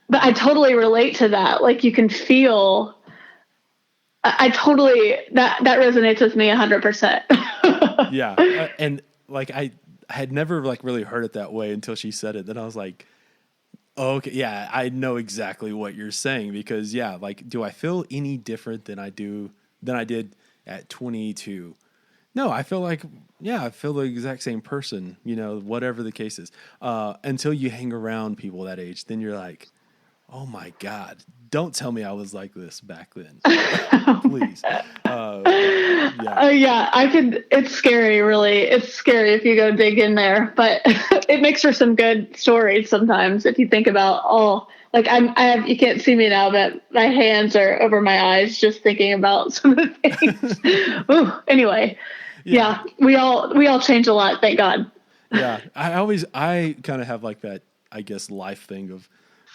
S2: But I totally relate to that. Like, you can feel, I totally, that resonates with me 100%.
S1: Yeah. And like, I had never like really heard it that way until she said it. Then I was like, oh, okay, yeah, I know exactly what you're saying, because yeah, like, do I feel any different than I did at 22? No, I feel like, yeah, I feel the exact same person, you know, whatever the case is. Until you hang around people that age, then you're like, oh my God, don't tell me I was like this back then. Please. Yeah.
S2: Yeah, it's scary, really. It's scary if you go dig in there, but it makes for some good stories sometimes if you think about, like you can't see me now, but my hands are over my eyes just thinking about some of the things. Ooh, anyway, yeah, we all change a lot, thank God.
S1: Yeah, I kind of have like that, I guess, life thing of,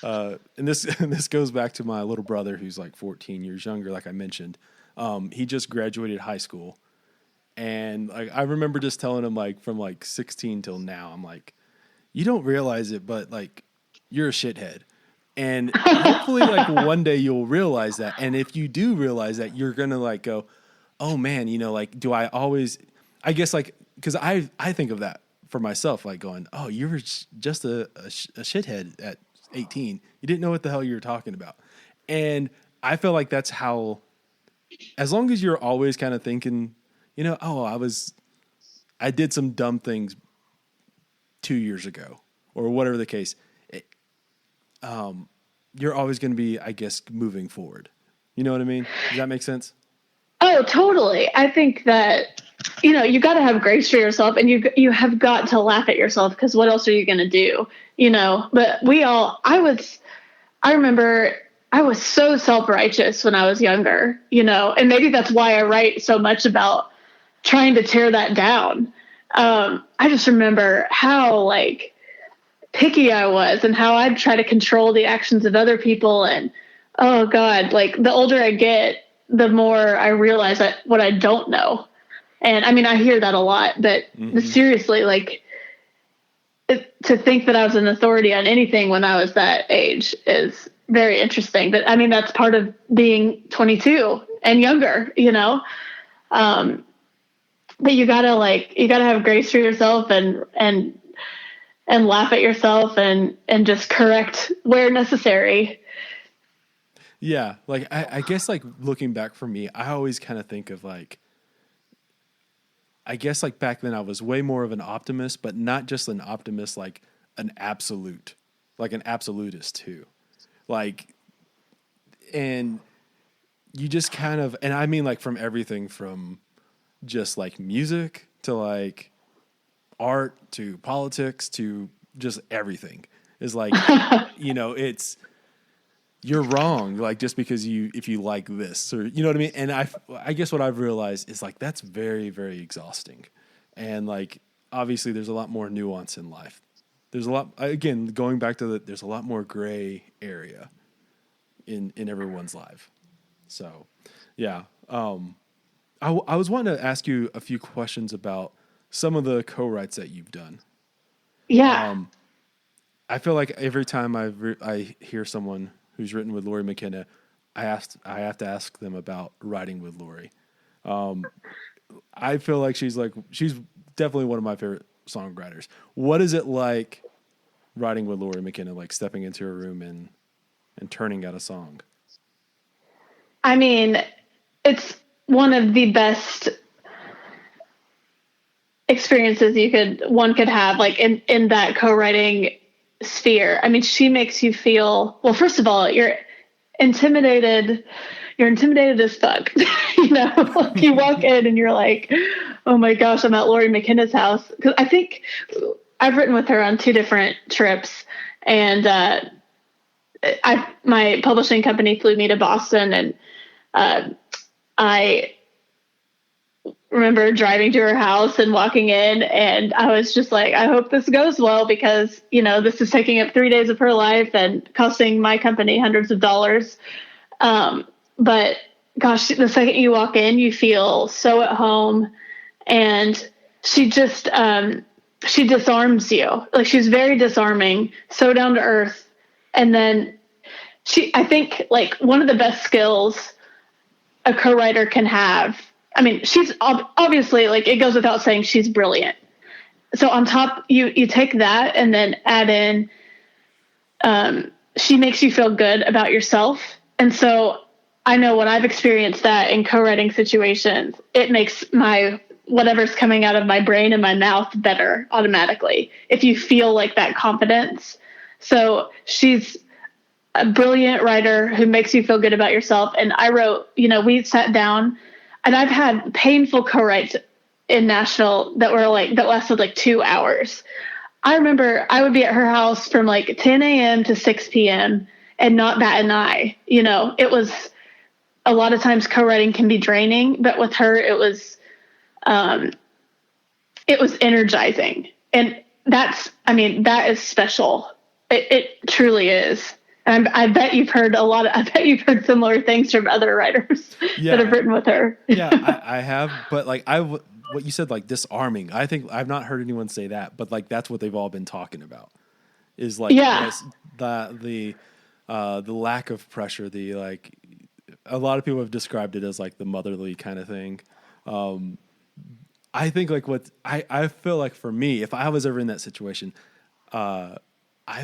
S1: and this goes back to my little brother who's like 14 years younger, like I mentioned. He just graduated high school, and like I remember just telling him, like, from like 16 till now, I'm like, you don't realize it, but like, you're a shithead, and hopefully like one day you'll realize that. And if you do realize that, you're gonna like go, oh man, you know, like, do I always, I guess, like, because I think of that for myself, like going, oh, you were just a shithead at 18. You didn't know what the hell you were talking about. And I feel like that's how, as long as you're always kind of thinking, you know, oh, I did some dumb things 2 years ago, or whatever the case, you're always going to be, I guess, moving forward. You know what I mean? Does that make sense?
S2: Oh, totally. I think that, you know, you got to have grace for yourself, and you have got to laugh at yourself, because what else are you going to do? You know, but I remember I was so self-righteous when I was younger, you know, and maybe that's why I write so much about trying to tear that down. I just remember how like picky I was, and how I'd try to control the actions of other people. And oh God, like, the older I get, the more I realize what I don't know. And I mean, I hear that a lot, but seriously, like, to think that I was an authority on anything when I was that age is very interesting. But I mean, that's part of being 22 and younger, you know? But you gotta have grace for yourself, and laugh at yourself, and just correct where necessary.
S1: Yeah. Like, I guess, like, looking back for me, I always kind of think of like, I guess, like, back then I was way more of an optimist, but not just an optimist, like an absolute, like an absolutist too. Like, and you just kind of, and I mean, like, from everything from just like music to like art to politics to just everything is like, you know, you're wrong, like, just because if you like this, or, you know what I mean? And I guess what I've realized is, like, that's very, very exhausting. And, like, obviously there's a lot more nuance in life. There's a lot, again, going back to there's a lot more gray area in everyone's life. So, yeah. I was wanting to ask you a few questions about some of the co-writes that you've done.
S2: Yeah.
S1: I feel like every time I hear someone who's written with Lori McKenna, I have to ask them about writing with Lori. I feel like she's definitely one of my favorite songwriters. What is it like writing with Lori McKenna, like stepping into a room and turning out a song?
S2: I mean, it's one of the best experiences one could have, like, in that co-writing sphere. I mean, she makes you feel, well, first of all, you're intimidated as fuck. You know, you walk in and you're like, oh my gosh, I'm at Lori McKenna's house. Because I think I've written with her on 2 different trips, and my publishing company flew me to Boston, and I remember driving to her house and walking in, and I was just like, I hope this goes well, because, you know, this is taking up 3 days of her life and costing my company hundreds of dollars. But gosh, the second you walk in, you feel so at home, and she just, she disarms you. Like, she's very disarming, so down to earth. And then I think like one of the best skills a co-writer can have, I mean, she's obviously, like, it goes without saying, she's brilliant. So on top, you take that and then add in, she makes you feel good about yourself. And so I know when I've experienced that in co-writing situations, it makes whatever's coming out of my brain and my mouth better automatically, if you feel like that confidence. So she's a brilliant writer who makes you feel good about yourself. And I wrote, we sat down, and I've had painful co-writes in Nashville that lasted like 2 hours. I remember I would be at her house from like 10 a.m. to 6 p.m. and not bat an eye. It was, a lot of times co-writing can be draining, but with her, it was energizing. And that is special. It truly is. And I bet you've heard similar things from other writers that have written with her.
S1: Yeah, I have. But like what you said, like disarming, I think I've not heard anyone say that, but like that's what they've all been talking about, is like the lack of pressure, the like, a lot of people have described it as like the motherly kind of thing. I think like I feel like for me, if I was ever in that situation, I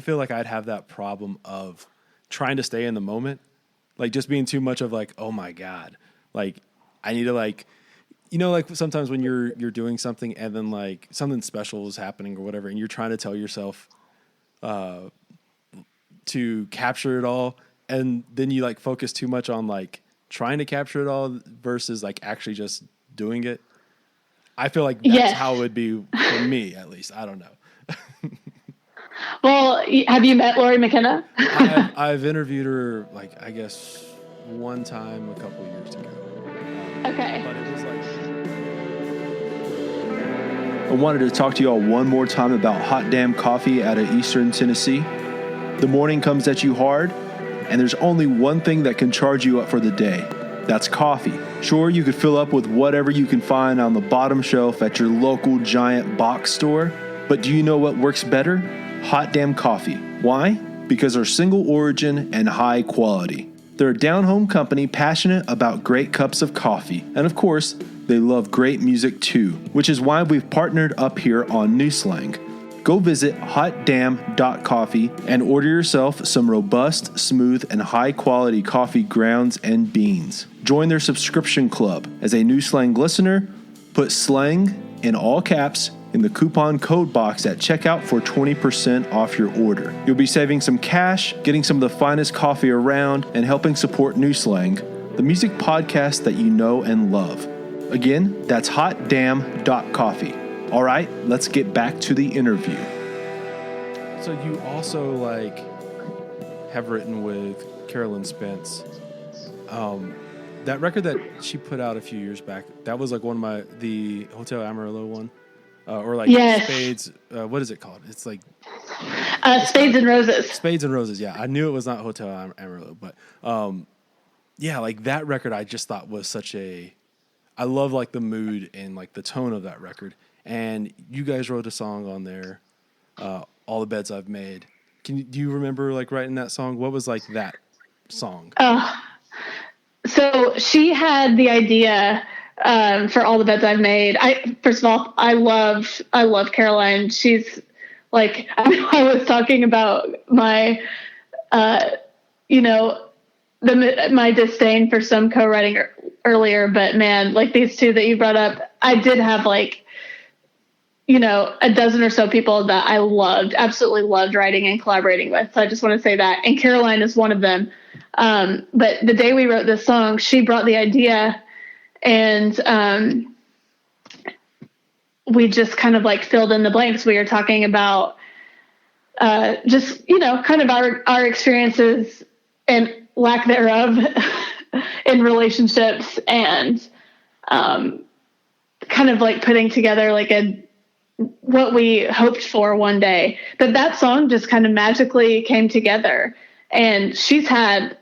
S1: feel like I'd have that problem of trying to stay in the moment, like just being too much of like, oh my God, like I need to like, like sometimes when you're doing something and then like something special is happening or whatever, and you're trying to tell yourself to capture it all, and then you like focus too much on like trying to capture it all versus like actually just doing it. I feel like that's how it would be for me, at least. I don't know.
S2: Well, have you met Lori McKenna?
S1: I've interviewed her, like, I guess one time a couple of years ago.
S2: Okay.
S1: But it was like,
S3: I wanted to talk to y'all one more time about Hot Damn Coffee out of Eastern Tennessee. The morning comes at you hard, and there's only one thing that can charge you up for the day. That's coffee. Sure, you could fill up with whatever you can find on the bottom shelf at your local giant box store, but do you know what works better? Hot Damn Coffee. Why? Because they're single origin and high quality. They're a down-home company passionate about great cups of coffee. And of course, they love great music too, which is why we've partnered up here on New Slang. Go visit hotdamn.coffee and order yourself some robust, smooth, and high-quality coffee grounds and beans. Join their subscription club. As a New Slang listener, put slang in all caps in the coupon code box at checkout for 20% off your order. You'll be saving some cash, getting some of the finest coffee around, and helping support New Slang, the music podcast that you know and love. Again, that's hotdamn.coffee. All right, let's get back to the interview.
S1: so you also like have written with Carolyn Spence. That record that she put out a few years back, that was like the Hotel Amarillo one. Or like
S2: yes.
S1: Spades, what is it called? It's like...
S2: Spades and Roses.
S1: Spades and Roses, yeah. I knew it was not Hotel Amarillo, but yeah, like that record I just thought was such a... I love like the mood and like the tone of that record. And you guys wrote a song on there, All the Beds I've Made. Do you remember like writing that song? What was like that song?
S2: So she had the idea for All the Beds I've Made. First of all, I love Caroline. She's like, I was talking about my, my disdain for some co-writing earlier, but man, like these two that you brought up, I did have like, a dozen or so people that I absolutely loved writing and collaborating with. So I just want to say that. And Caroline is one of them. But the day we wrote this song, she brought the idea and we just kind of like filled in the blanks. We were talking about just, kind of our experiences and lack thereof in relationships and kind of like putting together like what we hoped for one day. But that song just kind of magically came together. And she's had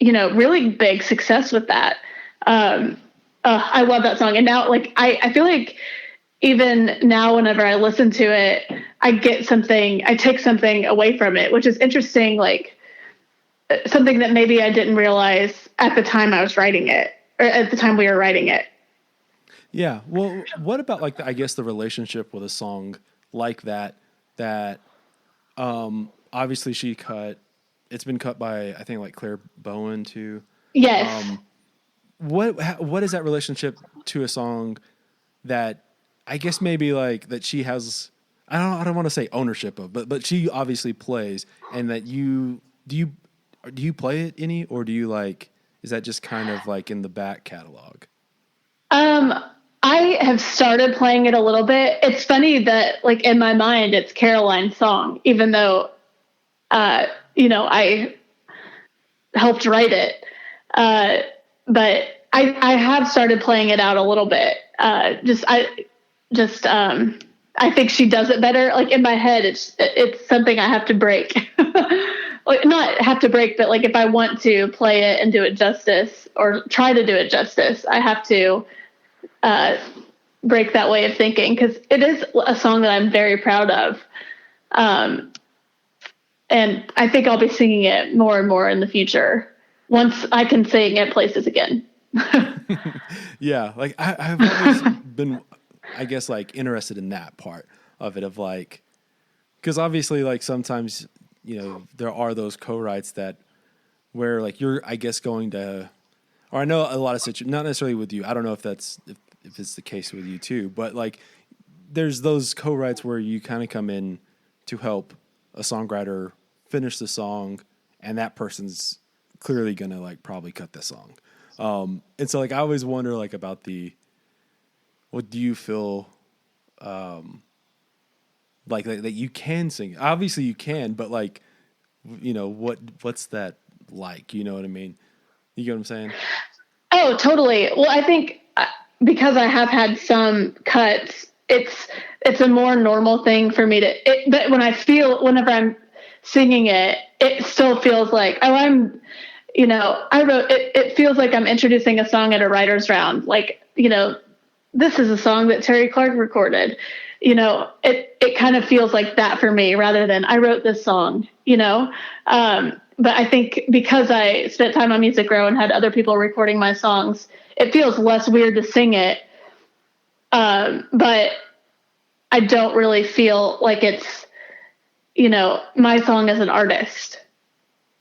S2: really big success with that. I love that song. And now, like, I feel like even now, whenever I listen to it, I take something away from it, which is interesting. Like, something that maybe I didn't realize at the time I was writing it, or at the time we were writing it.
S1: Yeah. Well, what about like I guess the relationship with a song like that obviously it's been cut by, I think, like Claire Bowen too.
S2: Yes.
S1: What is that relationship to a song that I guess maybe like that she has, I don't want to say ownership of, but she obviously plays, and that do you play it any, or do you like, is that just kind of like in the back catalog?
S2: I have started playing it a little bit. It's funny that, like, in my mind, it's Caroline's song, even though, I helped write it. But I have started playing it out a little bit. I think she does it better. Like, in my head, it's something I have to break. Like, not have to break, but like, if I want to play it and do it justice, or try to do it justice, I have to break that way of thinking, because it is a song that I'm very proud of. And I think I'll be singing it more and more in the future once I can sing at places again.
S1: Yeah. Like I've always been, I guess, like interested in that part of it, of like, because obviously, like, sometimes, there are those co-writes that where like you're, I guess, going to, or I know a lot of situations, not necessarily with you. I don't know if if it's the case with you too, but like there's those co-writes where you kind of come in to help a songwriter finish the song, and that person's clearly going to like probably cut the song. And so like, I always wonder like about what do you feel, like that you can sing? Obviously you can, but like, what's that like? You know what I mean? You get what I'm saying?
S2: Oh, totally. Well, I think because I have had some cuts, it's a more normal thing for me but whenever I'm singing it, it still feels like, I wrote it. It feels like I'm introducing a song at a writer's round. Like, this is a song that Terry Clark recorded. It kind of feels like that for me, rather than I wrote this song, but I think because I spent time on Music Row and had other people recording my songs, it feels less weird to sing it. But I don't really feel like it's, my song as an artist.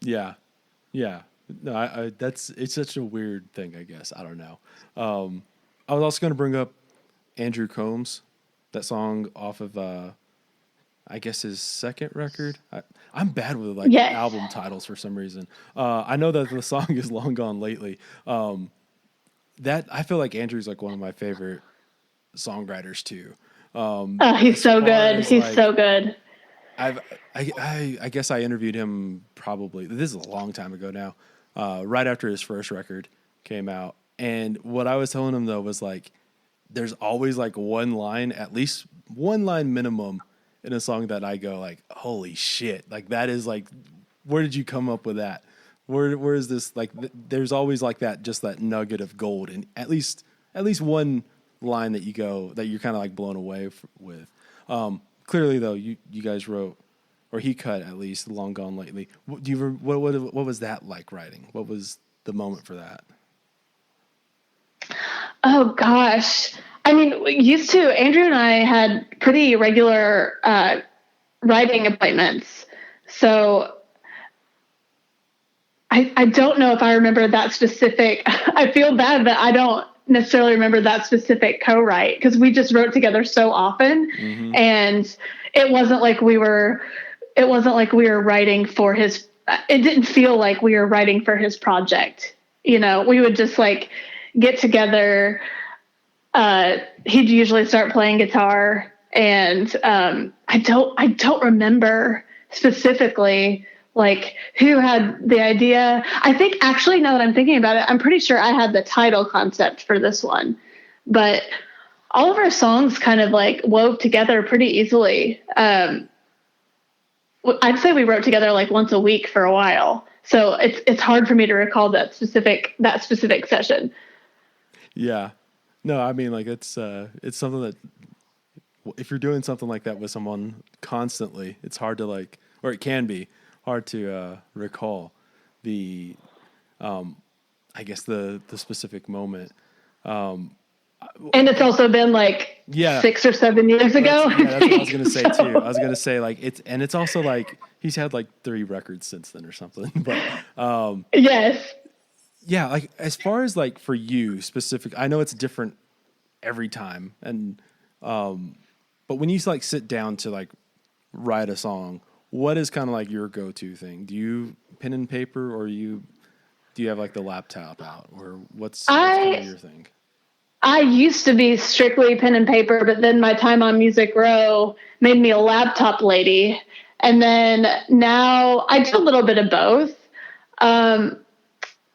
S1: Yeah. Yeah. No, it's such a weird thing, I guess. I don't know. I was also going to bring up Andrew Combs, that song off of, I guess his second record. I'm bad with like album titles for some reason. I know that the song is Long Gone Lately. That I feel like Andrew's like one of my favorite songwriters too.
S2: He's so good. He's so good.
S1: I guess I interviewed him probably, this is a long time ago now, right after his first record came out. And what I was telling him though was like, there's always like at least one line minimum in a song that I go like, holy shit. Like that is like, where did you come up with that? Where is this? Like, there's always like that, just that nugget of gold. And at least one line that you're kind of like blown away with. Clearly though, you guys wrote, or he cut at least, Long Gone Lately. What was that like writing? What was the moment for that?
S2: Oh gosh. I mean, Andrew and I had pretty regular writing appointments. So I don't know if I remember that specific. I feel bad that I don't necessarily remember that specific co-write, because we just wrote together so often. Mm-hmm. And it wasn't like we were writing for his, it didn't feel like we were writing for his project. We would just like get together. He'd usually start playing guitar, and I don't remember specifically like who had the idea. I think actually, now that I'm thinking about it, I'm pretty sure I had the title concept for this one, but all of our songs kind of like wove together pretty easily. I'd say we wrote together like once a week for a while. So it's hard for me to recall that specific session.
S1: Yeah. No, I mean, like it's something that if you're doing something like that with someone constantly, it's hard to or it can be hard to recall the, I guess the specific moment.
S2: And it's also been 6 or 7 years ago.
S1: That's what I was going to say too. I was going to say it's also he's had 3 records since then or something, but,
S2: yes.
S1: Yeah. As far as for you specific, I know it's different every time. And, but when you sit down to write a song, what is kind of your go-to thing? Do you pen and paper, or do you have the laptop out, or what's kind of your thing?
S2: I used to be strictly pen and paper, but then my time on Music Row made me a laptop lady. And then now I do a little bit of both.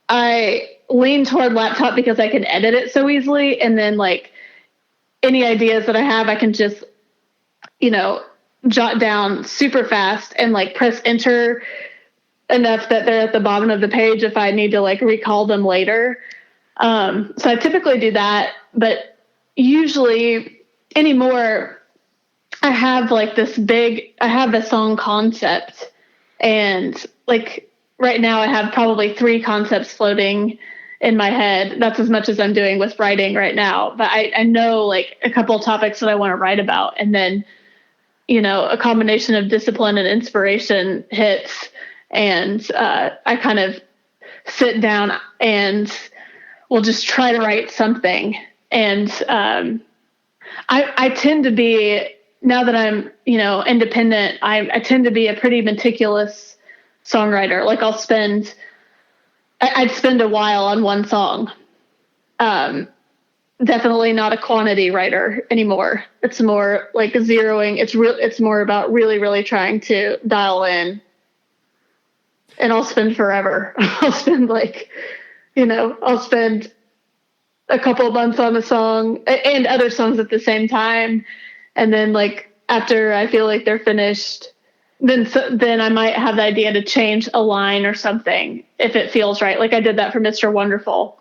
S2: I lean toward laptop because I can edit it so easily. And then any ideas that I have, I can just, jot down super fast and press enter enough that they're at the bottom of the page if I need to recall them later. So I typically do that, but usually anymore, I have I have a song concept, and right now I have probably 3 concepts floating in my head. That's as much as I'm doing with writing right now, but I know a couple of topics that I want to write about. And then, a combination of discipline and inspiration hits, and I kind of sit down and will just try to write something. And I tend to be, now that I'm, independent, I tend to be a pretty meticulous songwriter. I'd spend a while on one song. Definitely not a quantity writer anymore. It's more zeroing. It's more about really, really trying to dial in. And I'll spend forever. I'll spend I'll spend a couple of months on a song and other songs at the same time. And then after I feel they're finished, then I might have the idea to change a line or something if it feels right. I did that for Mr. Wonderful.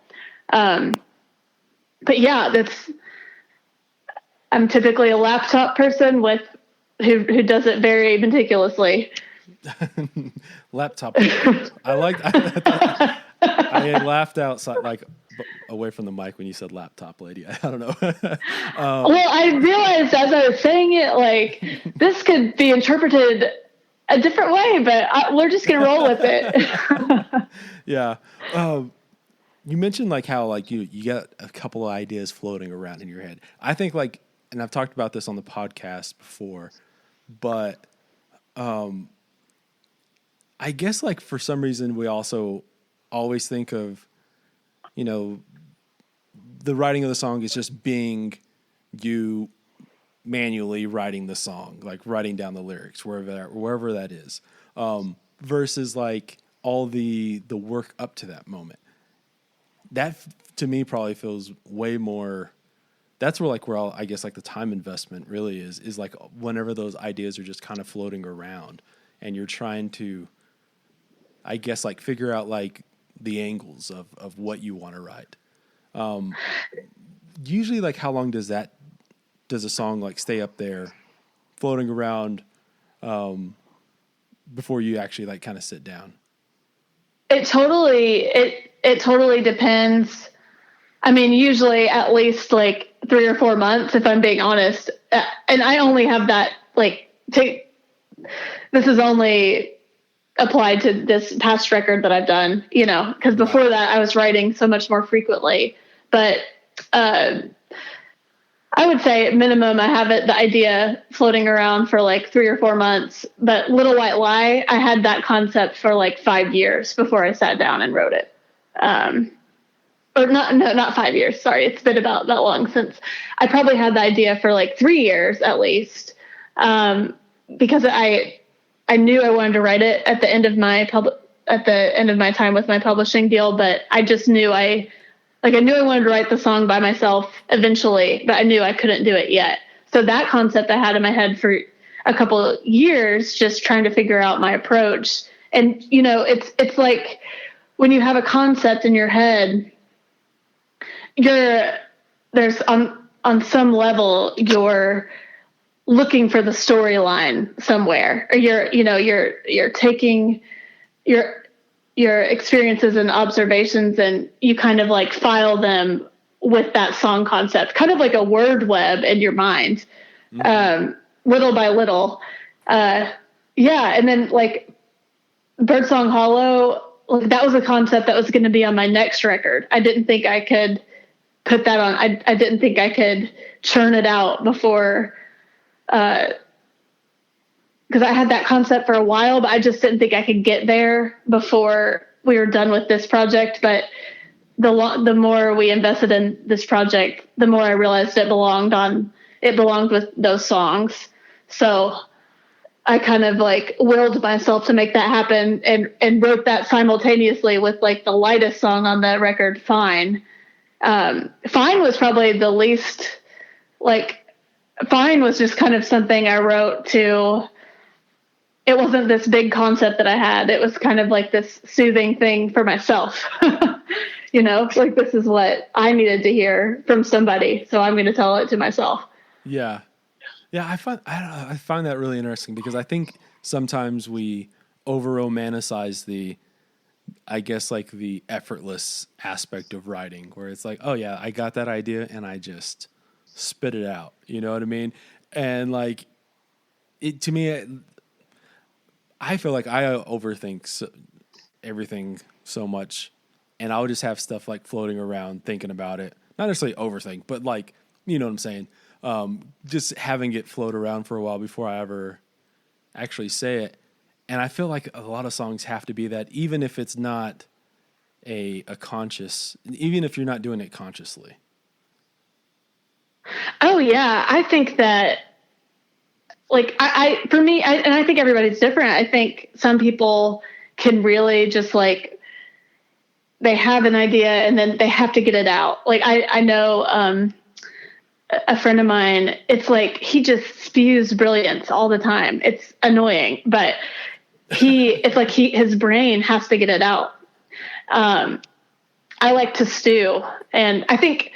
S2: But yeah, I'm typically a laptop person who does it very meticulously.
S1: Laptop. I like that. I laughed outside, away from the mic when you said laptop lady. I don't know.
S2: Well, I realized as I was saying it, this could be interpreted a different way, but we're just going to roll with it.
S1: Yeah. You mentioned how you got a couple of ideas floating around in your head. I think and I've talked about this on the podcast before, but I guess for some reason we also always think of, the writing of the song is just being you manually writing the song, writing down the lyrics, wherever that is, versus all the work up to that moment. That to me probably feels way more. That's where I guess the time investment really is whenever those ideas are just kind of floating around and you're trying to, I guess figure out the angles of what you want to write. Usually how long does a song stay up there floating around before you actually kind of sit down?
S2: It totally depends. I mean, usually at least 3 or 4 months, if I'm being honest. And I only have that this is only applied to this past record that I've done, because before that I was writing so much more frequently. But I would say at minimum I have the idea floating around for 3 or 4 months. But Little White Lie, I had that concept for 5 years before I sat down and wrote it. Or not 5 years. Sorry, it's been about that long since. I probably had the idea for 3 years at least, because I knew I wanted to write it at the end of my time with my publishing deal. But I just knew I knew I wanted to write the song by myself eventually, but I knew I couldn't do it yet. So that concept I had in my head for a couple of years, just trying to figure out my approach. And, it's like when you have a concept in your head, there's on some level, you're looking for the storyline somewhere, or you're taking your experiences and observations, and you kind of like file them with that song concept, kind of like a word web in your mind, little by little. And then like Birdsong Hollow, like that was a concept that was going to be on my next record. I didn't think I could put that on. I didn't think I could churn it out before, because I had that concept for a while, but I just didn't think I could get there before we were done with this project. But the more we invested in this project, the more I realized it belonged with those songs. So I kind of like willed myself to make that happen, and wrote that simultaneously with like the lightest song on the record, Fine. Fine was probably the least, like, Fine was just kind of something I wrote to. It wasn't this big concept that I had. It was kind of like this soothing thing for myself. Like this is what I needed to hear from somebody, so I'm going to tell it to myself.
S1: Yeah. Yeah, I find that really interesting, because I think sometimes we over-romanticize the effortless aspect of writing, where it's like, oh yeah, I got that idea and I just spit it out. You know what I mean? And like, to me, I feel like I overthink everything so much, and I would just have stuff like floating around thinking about it. Not necessarily overthink, but like, you know what I'm saying? Just having it float around for a while before I ever actually say it. And I feel like a lot of songs have to be that, even if it's not a conscious, even if you're not doing it consciously.
S2: Oh yeah. I think that, like, for me, and I think everybody's different. I think some people can really just like, they have an idea and then they have to get it out. Like I know, a friend of mine, it's like he just spews brilliance all the time. It's annoying, but his brain has to get it out. I like to stew, and I think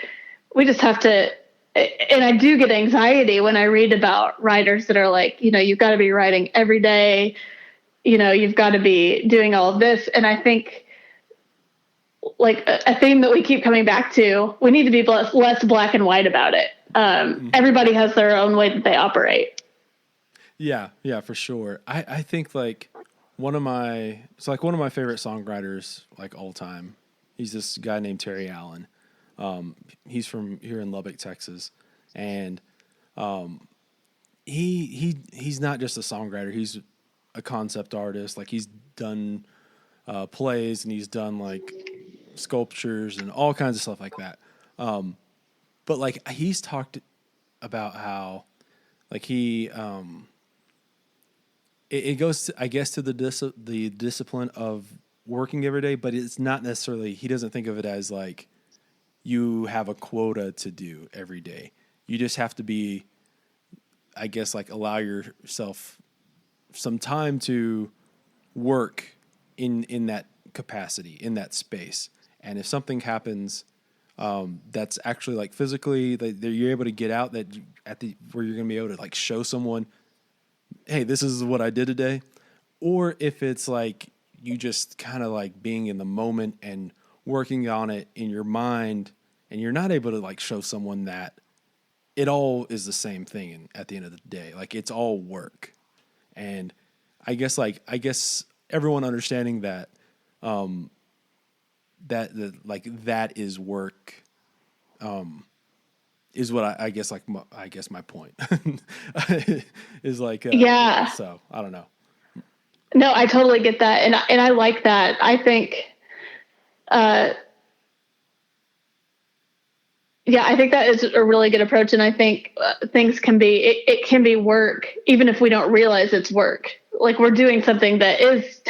S2: we just have to, and I do get anxiety when I read about writers that are like, you've got to be writing every day, you've got to be doing all of this. And I think like a theme that we keep coming back to, we need to be less black and white about it. Everybody has their own way that they operate.
S1: Yeah, for sure. I think like one of my favorite songwriters like all time, he's this guy named Terry Allen. He's from here in Lubbock, Texas. And he's not just a songwriter, he's a concept artist. Like he's done plays, and he's done like sculptures and all kinds of stuff like that. But like he's talked about how like he it goes to, I guess, to the discipline of working every day, but it's not necessarily, he doesn't think of it as like you have a quota to do every day. You just have to be, I guess, like allow yourself some time to work in that capacity, in that space. And if something happens that's actually like physically that you're able to get out, that where you're going to be able to like show someone, hey, this is what I did today. Or if it's like you just kind of like being in the moment and working on it in your mind, and you're not able to like show someone that it all is the same thing. And at the end of the day, like it's all work. And I guess everyone understanding that, that is work, is what I guess my point is like,
S2: yeah.
S1: So I don't know.
S2: No, I totally get that. And I like that. I think, I think that is a really good approach. And I think things can be, it can be work, even if we don't realize it's work. Like we're doing something that is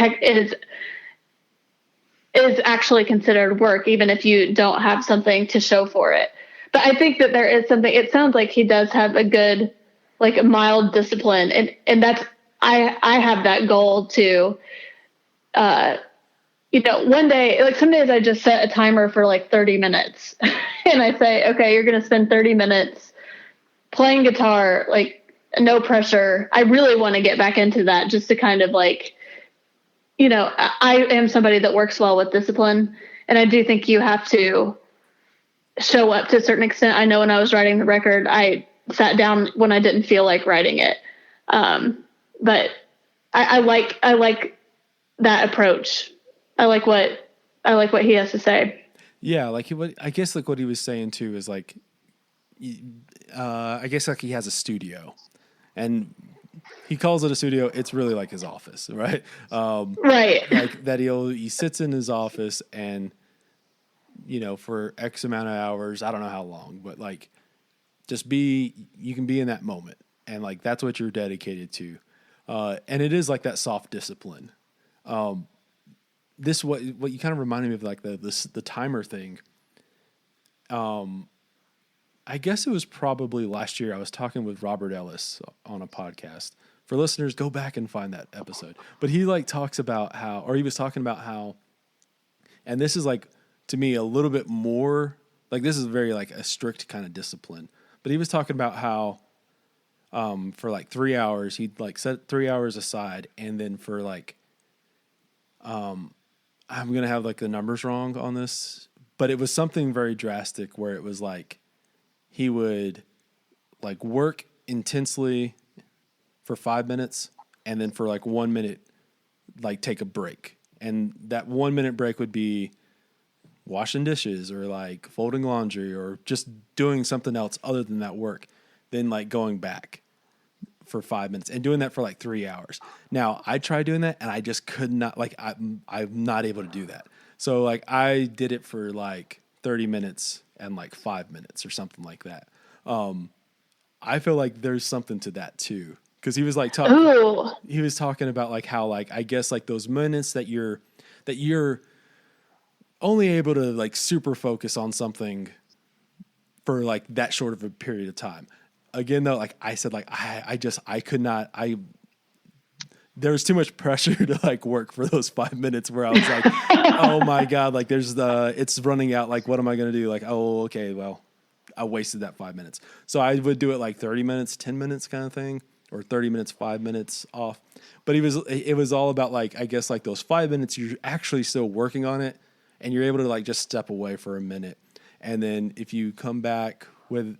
S2: actually considered work, even if you don't have something to show for it. But I think that there is something, it sounds like he does have a good, like a mild discipline. And that's, I have that goal to one day, like some days I just set a timer for like 30 minutes and I say, okay, you're going to spend 30 minutes playing guitar, like no pressure. I really want to get back into that just to kind of like, I am somebody that works well with discipline. And I do think you have to show up to a certain extent. I know when I was writing the record, I sat down when I didn't feel like writing it. But I like that approach. I like what he has to say.
S1: Yeah. Like I guess like what he was saying too is like, I guess like he has a studio and he calls it a studio. It's really like his office, right?
S2: Right.
S1: Like that he sits in his office and, for X amount of hours, I don't know how long, but like you can be in that moment. And like, that's what you're dedicated to. And it is like that soft discipline. What you kind of reminded me of like the timer thing. I guess it was probably last year I was talking with Robert Ellis on a podcast. For listeners, go back and find that episode. But he like talks about he was talking about how, and this is like, to me, a little bit more, like this is very like a strict kind of discipline. But he was talking about how for like 3 hours, he'd like set 3 hours aside. And then for like, I'm going to have like the numbers wrong on this, but it was something very drastic where it was like, he would like work intensely for 5 minutes and then for like 1 minute, like take a break. And that 1 minute break would be washing dishes or like folding laundry or just doing something else other than that work. Then like going back for 5 minutes and doing that for like 3 hours. Now I tried doing that and I just could not, like, I'm not able to do that. So like I did it for like 30 minutes and like 5 minutes or something like that. I feel like there's something to that too. Cause he was like he was talking about like how, like, I guess like those minutes that you're only able to like super focus on something for like that short of a period of time. Again, though, like I said, like I could not, there was too much pressure to like work for those 5 minutes where I was like, oh my God, like it's running out. Like, what am I going to do? Like, oh, okay, well, I wasted that 5 minutes. So I would do it like 30 minutes, 10 minutes kind of thing, or 30 minutes, 5 minutes off. But it was all about like, I guess like those 5 minutes, you're actually still working on it and you're able to like just step away for a minute. And then if you come back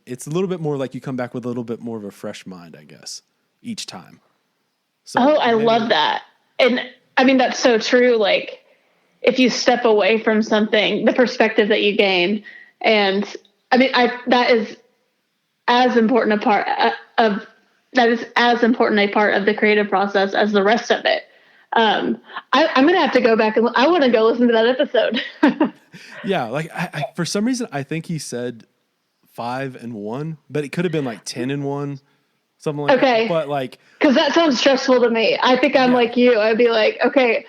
S1: it's a little bit more like you come back with a little bit more of a fresh mind, I guess, each time. So
S2: I love that. And I mean, that's so true. Like if you step away from something, the perspective that you gain. And I mean, that is as important a part of the creative process as the rest of it. I'm going to have to go back and I want to go listen to that episode.
S1: Yeah. Like I for some reason, I think he said 5 and 1, but it could have been like 10 and 1, something like that. But like,
S2: cause that sounds stressful to me. I think I'm like you. I'd be like, okay,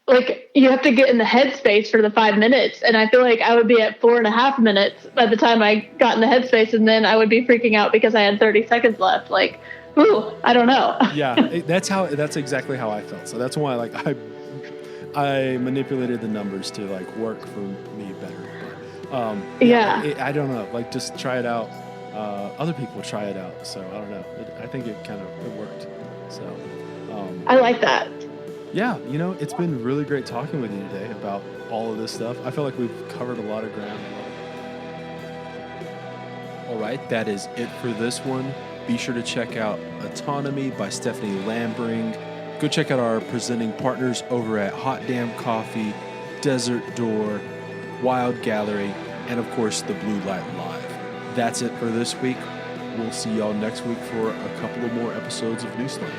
S2: like you have to get in the headspace for the 5 minutes. And I feel like I would be at 4.5 minutes by the time I got in the headspace. And then I would be freaking out because I had 30 seconds left. Like, ooh, I don't know.
S1: Yeah, that's exactly how I felt. So that's why like I manipulated the numbers to like work for me better. But, I don't know. Like just try it out. Other people try it out. So I don't know. I think it worked. So
S2: I like that.
S1: Yeah, it's been really great talking with you today about all of this stuff. I feel like we've covered a lot of ground. All right, that is it for this one. Be sure to check out Autonomy by Stephanie Lambring. Go check out our presenting partners over at Hot Damn Coffee, Desert Door, Wild Gallery, and of course, the Blue Light Live. That's it for this week. We'll see y'all next week for a couple of more episodes of New Slang.